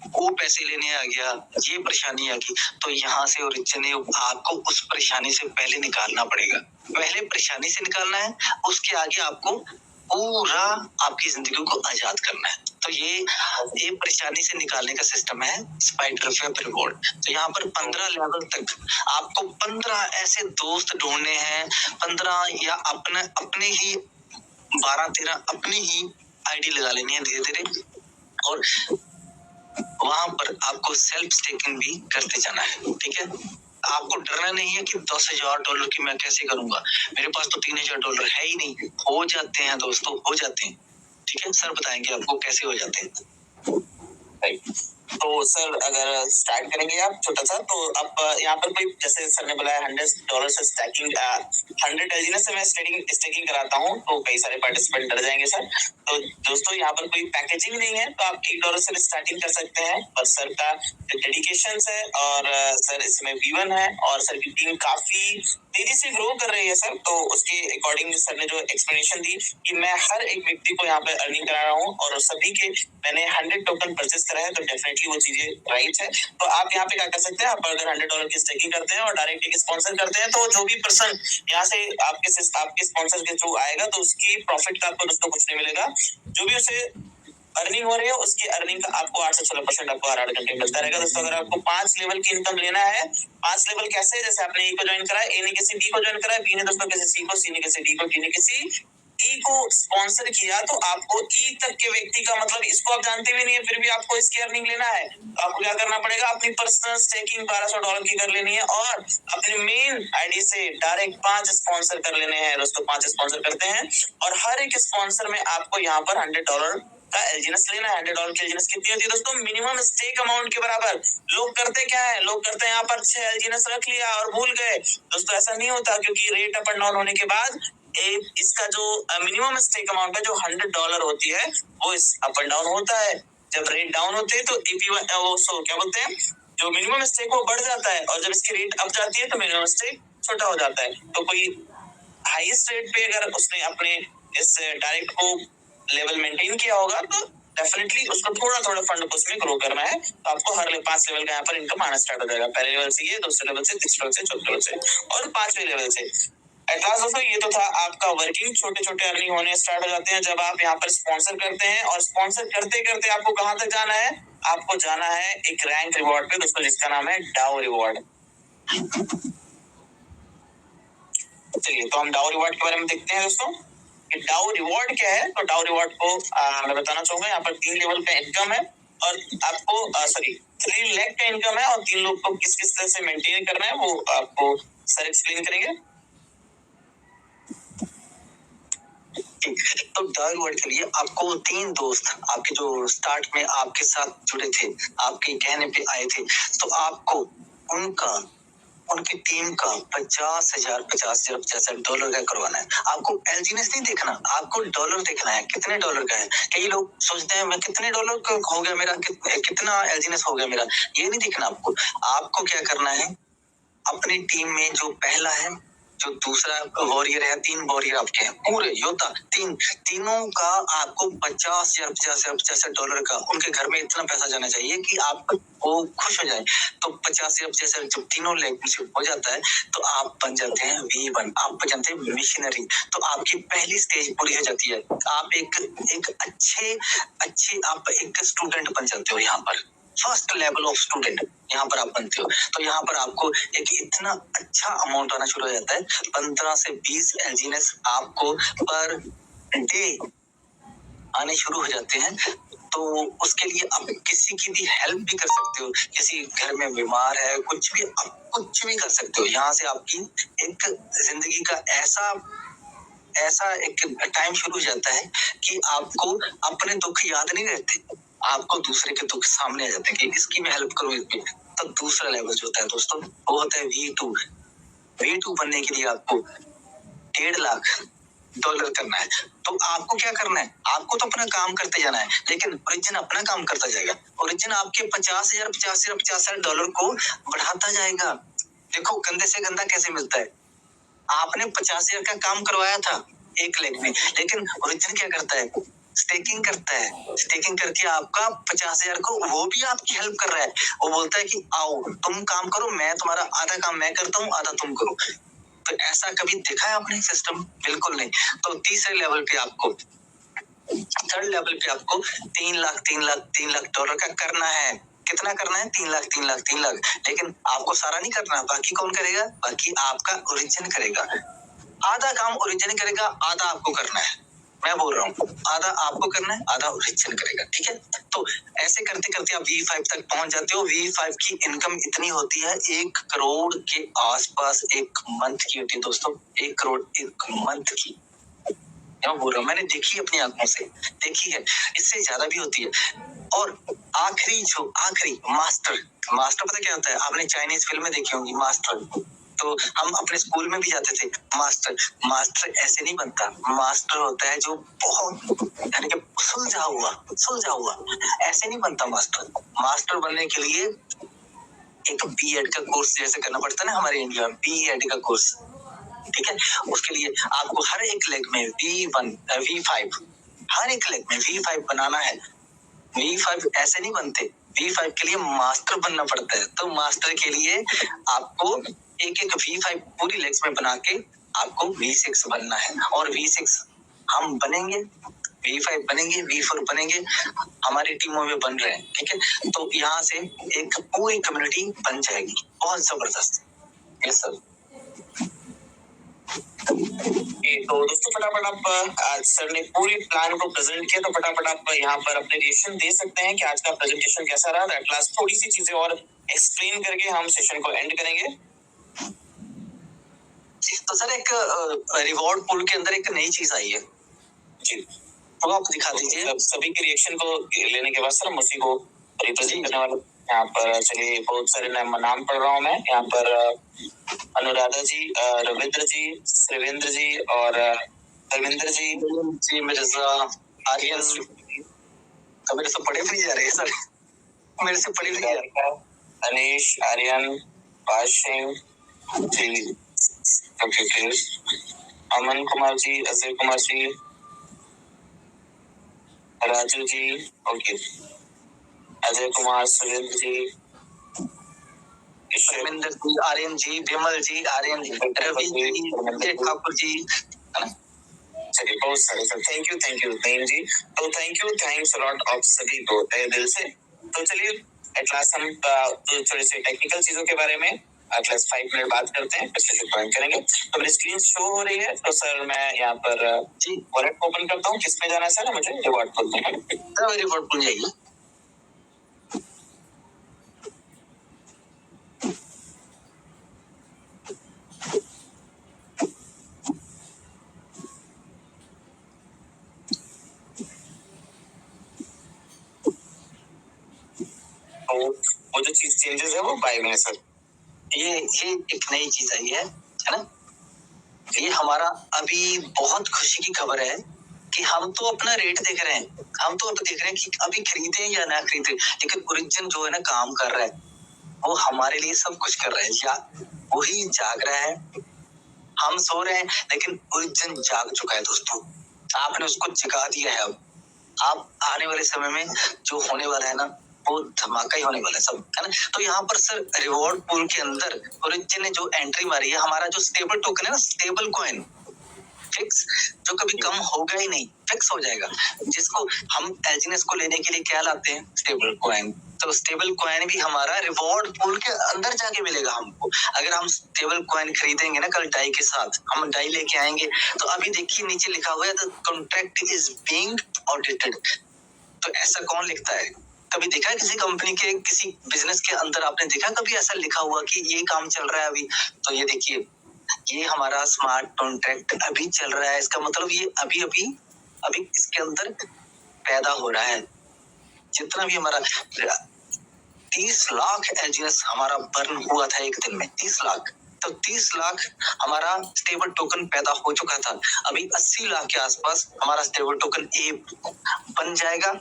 वो पैसे लेने आ गया, ये परेशानी आ गई, तो यहाँ से ओरिजिन आपको उस परेशानी से पहले निकालना पड़ेगा। पहले परेशानी से निकालना है, उसके आगे आपको पूरा आपकी जिंदगी को आजाद करना है। तो ये परेशानी से निकालने का सिस्टम है स्पाइडर वेब रिवॉर्ड। तो यहाँ पर 15 लेवल तक आपको 15 ऐसे दोस्त ढूंढने हैं, 15 या अपने ही 12-13 अपनी ही आईडी लगा लेनी है धीरे धीरे, और वहां पर आपको सेल्फ स्टेकिंग भी करते जाना है, ठीक है। आपको डरना नहीं है कि $10,000 की मैं कैसे करूंगा, मेरे पास तो $3,000 है ही नहीं। हो जाते हैं दोस्तों, हो जाते हैं, ठीक है। सर बताएंगे आपको कैसे हो जाते हैं। तो सर अगर स्टार्ट करेंगे आप छोटा सा, तो अब यहाँ पर कोई जैसे सर ने बोला $100 से स्टैकिंग 100 एलजीएस से मैं स्टेकिंग कराता हूँ, तो कई सारे पार्टिसिपेंट डर जाएंगे सर। तो दोस्तों यहाँ पर कोई पैकेजिंग नहीं है, तो आप $1 से स्टार्टिंग कर सकते हैं। और सर का डेडिकेशन है, और सर इसमें V1 है, और सर की टीम काफी तेजी से ग्रो कर रही है सर। तो उसके अकॉर्डिंग सर ने जो एक्सप्लेनेशन दी कि मैं हर एक व्यक्ति को यहाँ पे अर्निंग करा रहा हूँ, और सभी के मैंने 100 टोकन परचेस करा है, तो डेफिनेटली वो चीजें राइट है। तो आप यहाँ पे क्या कर सकते हैं, आप अगर $100 की स्टेकिंग करते हैं और डायरेक्ट एक स्पॉन्सर करते हैं, तो जो भी पर्सन यहाँ से आपके स्पॉन्सर के थ्रू आएगा, तो उसकी प्रॉफिट का आपको दोस्तों कुछ नहीं मिलेगा। जो भी उसे अर्निंग हो रही है, उसकी अर्निंग का आपको 8 से 16% आपको हर 8 घंटे मिलता रहेगा दोस्तों। अगर आपको 5 लेवल की इनकम लेना है, 5 लेवल कैसे, जैसे आपने E को ज्वाइन करा है, A ने किसी B को ज्वाइन करा है, B ने दोस्तों किसी C को, C ने किसी D को, D ने किसी E को स्पॉन्सर किया, तो आपको E तक के व्यक्ति का मतलब इसको आप जानते भी नहीं है, फिर भी आपको इसकी अर्निंग लेना है। तो आपको क्या करना पड़ेगा, अपनी पर्सनल स्टेकिंग $1200 की कर लेनी है, और अपनी मेन आईडी से डायरेक्ट 5 स्पॉन्सर कर लेने हैं दोस्तों। 5 स्पॉन्सर करते हैं, और हर एक स्पॉन्सर में आपको यहाँ पर $100 का एलजीएस लेना है। $100 की एलजीएस कितनी होती है दोस्तों, मिनिमम स्टेक अमाउंट के बराबर। लोग करते क्या है, लोग करते हैं यहाँ पर 6 एलजीएस रख लिया और भूल गए दोस्तों। ऐसा नहीं होता, क्योंकि रेट अप एंड डाउन होने के बाद इसका जो मिनिमम स्टेक अमाउंट है जो $100 होती है, वो इस अप एंड डाउन होता है। जब रेट डाउन होते है तो एपी क्या बोलते हैं, जो मिनिमम स्टेक वो बढ़ जाता है, और जब इसकी रेट अप जाती है तो मिनिमम स्टेक छोटा हो जाता है। तो कोई हाईएस्ट रेट पे अगर उसने अपने इस डायरेक्ट को लेवल मेंटेन किया होगा, तो डेफिनेटली उसको थोड़ा थोड़ा फंड को उसमें ग्रो करना है। तो आपको हर 5 लेवल का यहाँ पर इनकम आना स्टार्ट हो जाएगा। पहले लेवल से ये, दूसरे लेवल से, तीसरे लेवल से, चौथे लेवल से, और 5वें लेवल से। एटलास दोस्तों ये तो था आपका वर्किंग। छोटे छोटे अर्निंग होने स्टार्ट हो जाते हैं जब आप यहाँ पर स्पॉन्सर करते हैं, और स्पॉन्सर करते करते आपको कहाँ तक जाना है, आपको जाना है एक रैंक रिवॉर्ड पे दोस्तों, जिसका नाम है डाउ रिवॉर्ड। चलिए तो हम डाउ रिवॉर्ड के बारे में देखते हैं दोस्तों कि डाउ रिवॉर्ड क्या है। तो डाउ रिवॉर्ड को मैं बताना चाहूंगा, यहाँ पर 3 लेवल का इनकम है, और आपको 3 लाख का इनकम है और 3 लोग को किस किस तरह से मेंटेन करना है वो आपको सर एक्सप्लेन करेंगे। तो डार्क वर्ड के लिए आपको 3 दोस्त आपके जो स्टार्ट में आपके साथ जुड़े थे, आपके कहने पे आए थे, तो आपको उनकी टीम का 50,000 डॉलर का करवाना है। आपको एलजीनेस नहीं देखना, आपको डॉलर देखना है, कितने डॉलर का है। कई लोग सोचते हैं मैं कितने डॉलर का हो गया मेरा, कितना एलजीनेस हो गया मेरा, ये नहीं देखना आपको। आपको क्या करना है, अपनी टीम में जो पहला है, जो दूसरा वॉरियर है, 3 वॉरियर आपके हैं, पूरे योद्धा, तीनों का आपको 50,000 डॉलर का उनके घर में इतना पैसा जाना चाहिए कि आप वो खुश हो जाए। तो 50,000 जब तीनों लैंग्वेज हो जाता है तो आप बन जाते हैं V1, आप बन जाते हैं मिशनरी। तो आपकी पहली स्टेज पूरी हो जाती है। आप एक अच्छे आप एक स्टूडेंट बन जाते हो। यहाँ पर फर्स्ट लेवल ऑफ स्टूडेंट यहाँ पर आप बनते हो। तो यहाँ पर आपको एक इतना अच्छा अमाउंट आना शुरू हो जाता है, 15 से 20 एलजीनेस आपको पर डे आने शुरू हो जाते हैं। तो उसके लिए आप किसी की भी हेल्प भी कर सकते हो, किसी घर में बीमार है, कुछ भी आप कुछ भी कर सकते हो। यहाँ से आपकी एक जिंदगी का ऐसा एक टाइम शुरू हो जाता है कि आपको अपने दुख याद नहीं रहते, आपको दूसरे के दुख सामने आ जाते हैं कि इसकी मैं हेल्प करूं इसकी। तो दूसरा लेवल जो होता है दोस्तों, वो होता है V2 बनने के लिए आपको 1.5 लाख डॉलर करना है। तो आपको क्या करना है, आपको तो अपना काम करते जाना है, लेकिन ओरिजिन अपना काम करता जाएगा। ओरिजिन आपके 50,000 डॉलर को बढ़ाता जाएगा। देखो गंदे से गंदा कैसे मिलता है। आपने 50,000 का काम करवाया था 1 लाख में, लेकिन ओरिजिन क्या करता है, स्टेकिंग करता है। स्टेकिंग करके आपका 50,000 को वो भी आपकी हेल्प कर रहा है। वो बोलता है कि आओ तुम काम करो, मैं तुम्हारा आधा काम मैं करता हूँ, आधा तुम करो। तो ऐसा कभी देखा है आपने सिस्टम? बिल्कुल नहीं। तो तीसरे लेवल पे आपको, थर्ड लेवल पे आपको 3 लाख डॉलर का करना है। कितना करना है? 3 लाख। लेकिन आपको सारा नहीं करना, बाकी कौन करेगा? बाकी आपका ओरिजिन करेगा। आधा काम ओरिजिन करेगा, आधा आपको करना है। मैं बोल रहा हूँ आधा आपको करना है, आधा ओरिजिन करेगा। ठीक है, तो ऐसे करते करते आप V5 तक पहुंच जाते हो। V5 की इनकम इतनी होती है 1 करोड़ के आसपास एक मंथ की होती है दोस्तों। 1 करोड़ एक मंथ की, क्या बोल रहा हूँ, मैंने देखी अपनी आंखों से देखी है, इससे ज्यादा भी होती है। और आखिरी मास्टर पता क्या होता है? आपने चाइनीज फिल्में देखी होंगी मास्टर, तो हम अपने स्कूल में भी जाते थे। मास्टर ऐसे नहीं बनता। मास्टर होता है जो बहुत यानी कि सुलझा हुआ ऐसे नहीं बनता। मास्टर बनने के लिए एक B.Ed का कोर्स जैसे करना पड़ता है ना हमारे इंडिया में, B.Ed का कोर्स। ठीक है, उसके लिए आपको हर एक लेग में V1 V5 हर एक लेग में V5 बनाना है। V5 ऐसे नहीं बनते, V5 के लिए मास्टर बनना पड़ता है। तो मास्टर के लिए आपको एक V5 पूरी लेग्स में बना के आपको V6 बनना है। और V6 हम बनेंगे, V5 बनेंगे, V4 बनेंगे, हमारी टीमों में बन रहे हैं। ठीक है, तो यहाँ से एक पूरी कम्युनिटी बन जाएगी, बहुत जबरदस्त। Yes sir. तो दोस्तों फटाफट आप आज सर ने पूरी प्लान को प्रेजेंट किया, तो फटाफट आप यहाँ पर अपने रिएक्शन दे सकते हैं कि आज का प्रेजेंटेशन कैसा रहा। एट लास्ट थोड़ी सी चीजें और एक्सप्लेन करके हम सेशन को एंड करेंगे। तो सर एक रिवॉर्ड पूल के अंदर एक नई चीज आई है जी, तो आप दिखा दीजिए। सभी के रिएक्शन को लेने के बाद सर हम उसी को रिप्रेजेंट करने वाले। यहाँ पर चलिए बहुत सारे नाम पढ़ रहा हूँ मैं। यहाँ पर अनुराधा जी, रविंद्र जी, शिवेंद्र जी और धर्मेंद्र जी, मिर्जा, आर्यन। तो मेरे से पढ़े भी नहीं जा रहे सर, मेरे से पढ़े भी नहीं जा रहे। अनीश, आर्यन, पाश सिंह जी, ओके, अमन कुमार जी, अजय कुमार जी, राजू जी, ओके, अजय कुमार, सुरेंद्र जी, धर्मेंद्र जी, आर्यन जी, विमल जी, आर्यन जी, रवि जी, ठाकुर जी। चलिए बहुत सारे सर, थैंक यू नईम जी। तो थैंक्स लॉट ऑफ सभी को तहे दिल से। तो चलिए एट लास्ट हम थोड़े से टेक्निकल चीजों के बारे में एट लास्ट 5 मिनट बात करते हैं, फिर से ज्वाइन करेंगे। तो मेरी स्क्रीन शो हो रही है, तो सर मैं यहाँ पर वॉलेट ओपन करता हूँ। किसमें जाना है सर? मुझे रिवॉर्ड पुल में। रिवॉर्ड पुल जाइए। तो वो जो चीज चेंजेस है वो पाए गए सर। ये एक नई चीज आई है ना। ये हमारा अभी बहुत खुशी की खबर है कि हम तो अपना रेट देख रहे हैं, हम तो अब देख रहे हैं कि अभी खरीदें या ना खरीदें, लेकिन ओरिजिन जो है ना काम कर रहा है, वो हमारे लिए सब कुछ कर रहा है, या वही जाग रहा है। हम सो रहे हैं लेकिन ओरिजिन जाग चुका है दोस्तों, आपने उसको जगा दिया है। अब आप आने वाले समय में जो होने वाला है ना, वो धमाका ही होने वाला है सब, है ना। तो यहाँ पर सर रिवॉर्ड पूल के अंदर ओरिजिन ने जो एंट्री मारी है, हमारा जो स्टेबल टोकन है ना, स्टेबल कॉइन फिक्स, जो कभी कम होगा ही नहीं, फिक्स हो जाएगा। जिसको हम एलजीनेस को लेने के लिए क्या लाते हैं, स्टेबल कॉइन। तो स्टेबल कॉइन भी हमारा रिवॉर्ड पूल के अंदर जाके मिलेगा हमको। अगर हम स्टेबल कॉइन खरीदेंगे ना कल डाई के साथ, हम डाई लेके आएंगे, तो अभी देखिए नीचे लिखा हुआ है the contract is being audited. तो ऐसा कौन लिखता है? कभी देखा है किसी कंपनी के किसी बिजनेस के अंदर आपने देखा कभी ऐसा लिखा हुआ कि ये काम चल रहा है अभी? तो ये देखिए, ये हमारा स्मार्ट कॉन्ट्रैक्ट अभी चल रहा है, इसका मतलब ये अभी इसके अंदर पैदा हो रहा है। जितना भी हमारा 30 लाख एलजीएस हमारा बर्न हुआ था एक दिन में, 30 लाख। तो 30 लाख हमारा स्टेबल टोकन पैदा हो चुका था। अभी 80 लाख के आसपास हमारा स्टेबल टोकन ए बन जाएगा,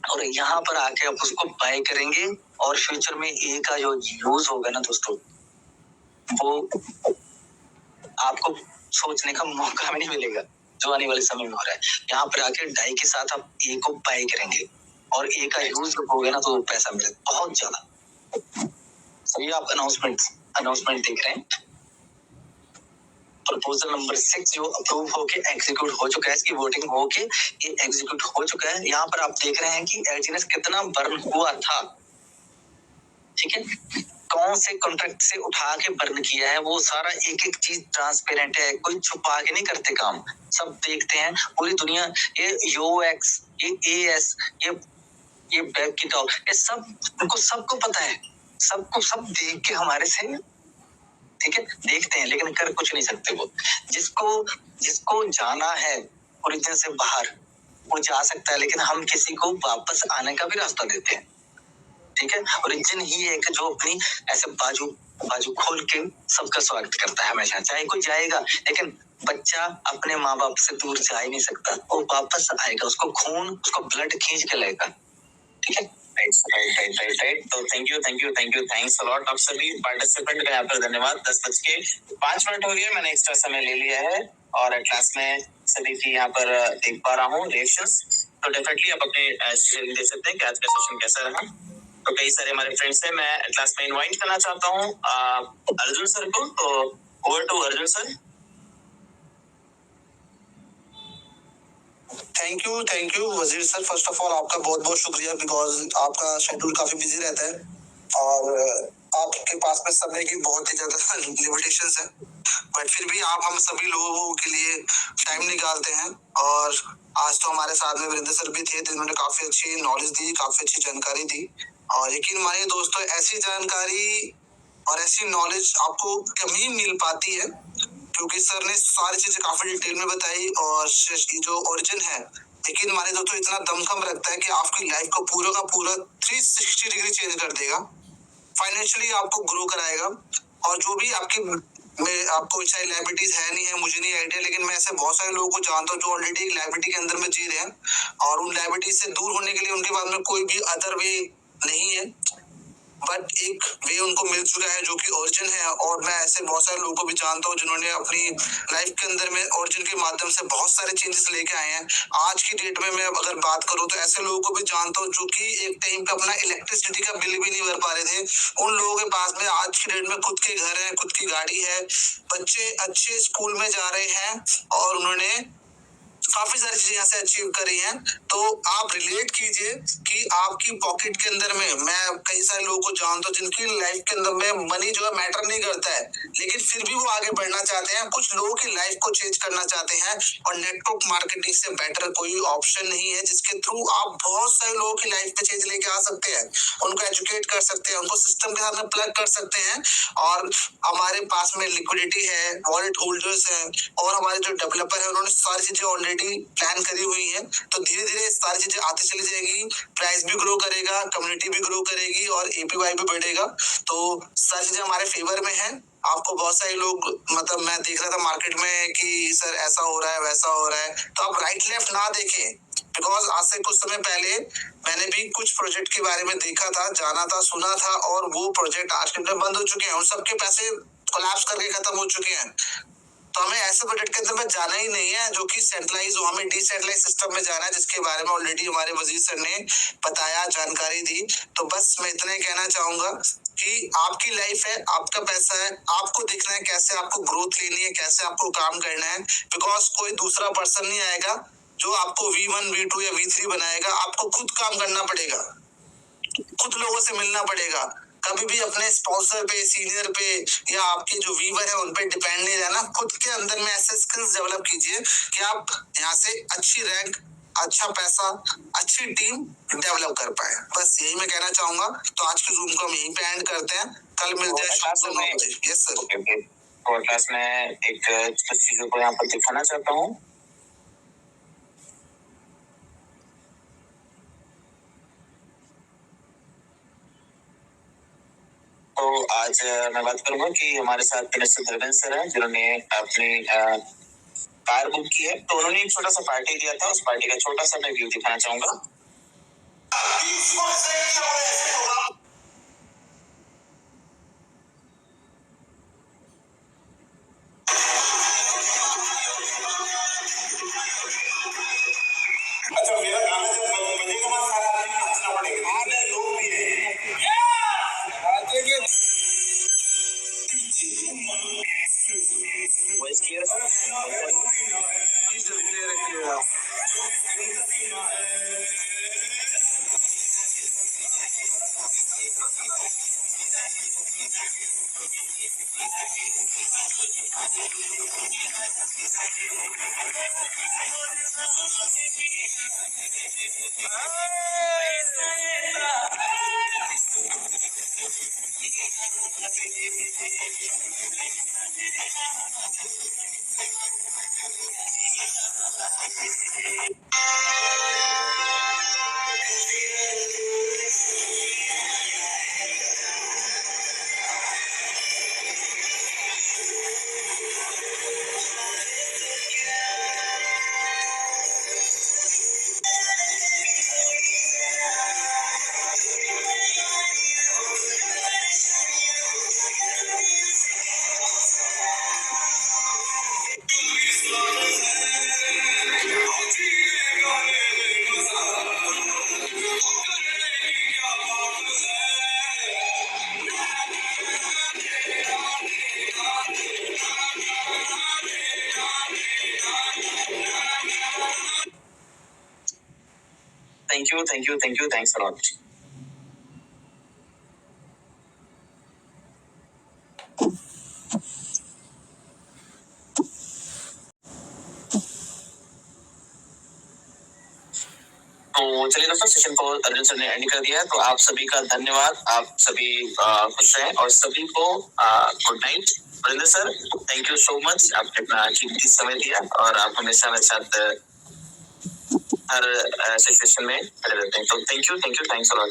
और यहाँ पर आके आप उसको बाय करेंगे, और फ्यूचर में ए का जो यूज होगा ना दोस्तों, वो आपको सोचने का मौका भी नहीं मिलेगा जो आने वाले समय में हो रहा है। यहाँ पर आके डाई के साथ आप ए को बाय करेंगे, और ए का यूज होगा ना तो पैसा मिलेगा बहुत ज्यादा। सभी आप अनाउंसमेंट देख रहे हैं। प्रपोजल नंबर 6 जो अप्रूव होके एग्जीक्यूट हो चुका है, इसकी वोटिंग होके ये एग्जीक्यूट हो चुका है। यहाँ पर आप देख रहे हैं कि एलजीनेस कितना बर्न हुआ था, ठीक है। कौन से कॉन्ट्रैक्ट से उठा के बर्न किया है, वो सारा एक एक चीज ट्रांसपेरेंट है, कोई छुपा के नहीं करते काम, सब देखते हैं पूरी दुनिया। ये यूएक्स, ये एएस, ये वेब की टॉप, ये सब उनको सबको पता है, सबको सब देख के हमारे से, ठीक है, देखते हैं लेकिन कर कुछ नहीं सकते। वो जिसको जाना है ओरिजिन से बाहर वो जा सकता है, लेकिन हम किसी को वापस आने का भी रास्ता देते हैं, ठीक है। ओरिजिन ही है कि जो अपनी ऐसे बाजू खोल के सबका स्वागत करता है हमेशा, चाहे कोई जाएगा, लेकिन बच्चा अपने माँ बाप से दूर जा ही नहीं सकता, वो वापस आएगा, उसको खून, उसको ब्लड खींच के लाएगा, ठीक है। राइट। तो थैंक्स अ लॉट। आप सभी पार्टिसिपेंट का यहाँ पर धन्यवाद। 10:05 हो गए, मैंने एक्स्ट्रा समय ले लिया है, और क्लास में सभी की यहाँ पर देख पा रहा हूँ रिएक्शंस। तो डेफिनेटली आप अपने शेयरिंग दे सकते हैं कि आज का सेशन कैसा रहा। तो कई सारे हमारे फ्रेंड्स हैं, मैं क्लास में इनवाइट करना चाहता हूँ अर्जुन सर को। तो over to Arjun sir. Thank you Wazir sir. First of all आपका बहुत बहुत शुक्रिया, बिकॉज आपका शेड्यूल काफी बिजी रहता है और आपके पास में समय की बहुत ही ज्यादा लिमिटेशंस है, बट फिर भी आप हम सभी लोगों के लिए टाइम निकालते हैं। और आज तो हमारे साथ में वीरेंद्र सर भी थे, जिन्होंने काफी अच्छी नॉलेज दी, काफी अच्छी जानकारी दी। और यकीन मानिए दोस्तों, ऐसी जानकारी और ऐसी नॉलेज आपको कभी मिल पाती है, क्योंकि सर ने सारी चीजें काफी डिटेल में बताई। और जो ओरिजिन है, यकीन मानिए दोस्तों, इतना दमखम रखता है कि आपकी लाइफ को पूरा का पूरा 360 डिग्री चेंज कर देगा। फाइनेंशियली आपको ग्रो कराएगा, और जो भी आपको चाहे लाइबिलिटीज है नहीं है मुझे नहीं आइडिया, लेकिन मैं ऐसे बहुत सारे लोगों को जानता हूँ जो ऑलरेडी लाइबिलिटी के अंदर में जी रहे हैं, और उन लाइबिलिटीज से दूर होने के लिए उनके पास में कोई भी अदर वे नहीं है, बट एक वे उनको मिल चुका है जो कि ओरिजिन है। और मैं ऐसे बहुत सारे लोगों को भी जानता हूँ जिन्होंने अपनी लाइफ के अंदर में ओरिजिन के माध्यम से बहुत सारे चेंजेस लेके आए हैं। आज की डेट में मैं अगर बात करूँ तो ऐसे लोगों को भी जानता हूँ जो कि एक टाइम पे अपना इलेक्ट्रिसिटी का बिल भी नहीं भर पा रहे थे, उन लोगों के पास में आज की डेट में खुद के घर है, खुद की गाड़ी है, बच्चे अच्छे स्कूल में जा रहे हैं, और उन्होंने काफी सारी चीजें यहाँ से अचीव करी हैं। तो आप रिलेट कीजिए कि आपकी पॉकेट के अंदर में, मैं कई सारे लोगों को जानता हूँ जिनकी लाइफ के अंदर में मनी जो है मैटर नहीं करता है, लेकिन फिर भी वो आगे बढ़ना चाहते हैं, कुछ लोगों की लाइफ को चेंज करना चाहते हैं। और नेटवर्क मार्केटिंग से बेटर कोई ऑप्शन नहीं है जिसके थ्रू आप बहुत सारे लोगों की लाइफ में चेंज लेके आ सकते हैं, उनको एजुकेट कर सकते हैं, उनको सिस्टम के साथ में प्लग कर सकते हैं। और हमारे पास में लिक्विडिटी है, वॉलेट होल्डर्स हैं, और हमारे जो डेवलपर है उन्होंने सारी चीजें ऑलरेडी ऑलरेडी प्लान करी हुई है, तो धीरे धीरे सारी चीजें आती चली जाएगी, प्राइस भी ग्रो करेगा, कम्युनिटी भी ग्रो करेगी और एपीवाई भी बढ़ेगा। तो सारी चीजें हमारे फेवर में है। आपको बहुत सारे लोग, मतलब मैं देख रहा था मार्केट में कि सर ऐसा हो रहा है वैसा हो रहा है, तो आप राइट लेफ्ट ना देखें, बिकॉज आज से कुछ समय पहले मैंने भी कुछ प्रोजेक्ट के बारे में देखा था, जाना था, सुना था, और वो प्रोजेक्ट आज के दिन बंद हो चुके हैं, उन सबके पैसे कोलैप्स करके खत्म हो चुके हैं। तो हमें ऐसे प्रोजेक्ट के अंदर में जाना ही नहीं है जो कि सेंट्रलाइज हो, हमें डिसेंट्रलाइज सिस्टम में जाना है, जिसके बारे में ऑलरेडी हमारे वजीर सर ने बताया, जानकारी दी। तो बस मैं इतना ही कहना चाहूंगा कि आपकी लाइफ है, आपका पैसा है, आपको देखना है कैसे आपको ग्रोथ लेनी है, कैसे आपको काम करना है, बिकॉज कोई दूसरा पर्सन नहीं आएगा जो आपको V1, V2 या V3 बनाएगा। आपको खुद काम करना पड़ेगा, खुद लोगों से मिलना पड़ेगा। कभी भी अपने स्पॉन्सर पे, सीनियर पे या आपके जो वीवर है उन पे डिपेंड नहीं रहना। खुद के अंदर में ऐसे स्किल्स डेवलप कीजिए कि आप यहाँ से अच्छी रैंक, अच्छा पैसा, अच्छी टीम डेवलप कर पाए। बस यही मैं कहना चाहूंगा। तो आज के जूम को हम यहीं पे एंड करते हैं, कल मिलते हैं शाम को 9 बजे। Yes sir. पॉडकास्ट में एक कुछ चीजों को यहाँ पर दिखाना चाहता हूँ। तो आज मैं बात करूंगा कि हमारे साथ मिस्टर धर्मेंद्र सर हैं, जिन्होंने अपनी कार बुक की है। तो उन्होंने एक छोटा सा पार्टी दिया था, उस पार्टी का छोटा सा मैं व्यू दिखाना चाहूंगा। अच्छा, मेरा गाना जब बजेगा ना, सारा आदमी नाचना पड़ेगा। आधे लोग भी हैं। वॉइस क्लियर है? Thank you. Thanks a lot. तो चलिए दोस्तों, सेशन को अर्जुन सर ने एंड कर दिया है। तो आप सभी का धन्यवाद, आप सभी खुश रहें और सभी को good night. Varinder sir, thank you so much, आपने अपना कीमती समय दिया और आप हमेशा मेरे साथ हर सिचुएशन में खड़े रहते हैं। तो thank you, thanks a lot.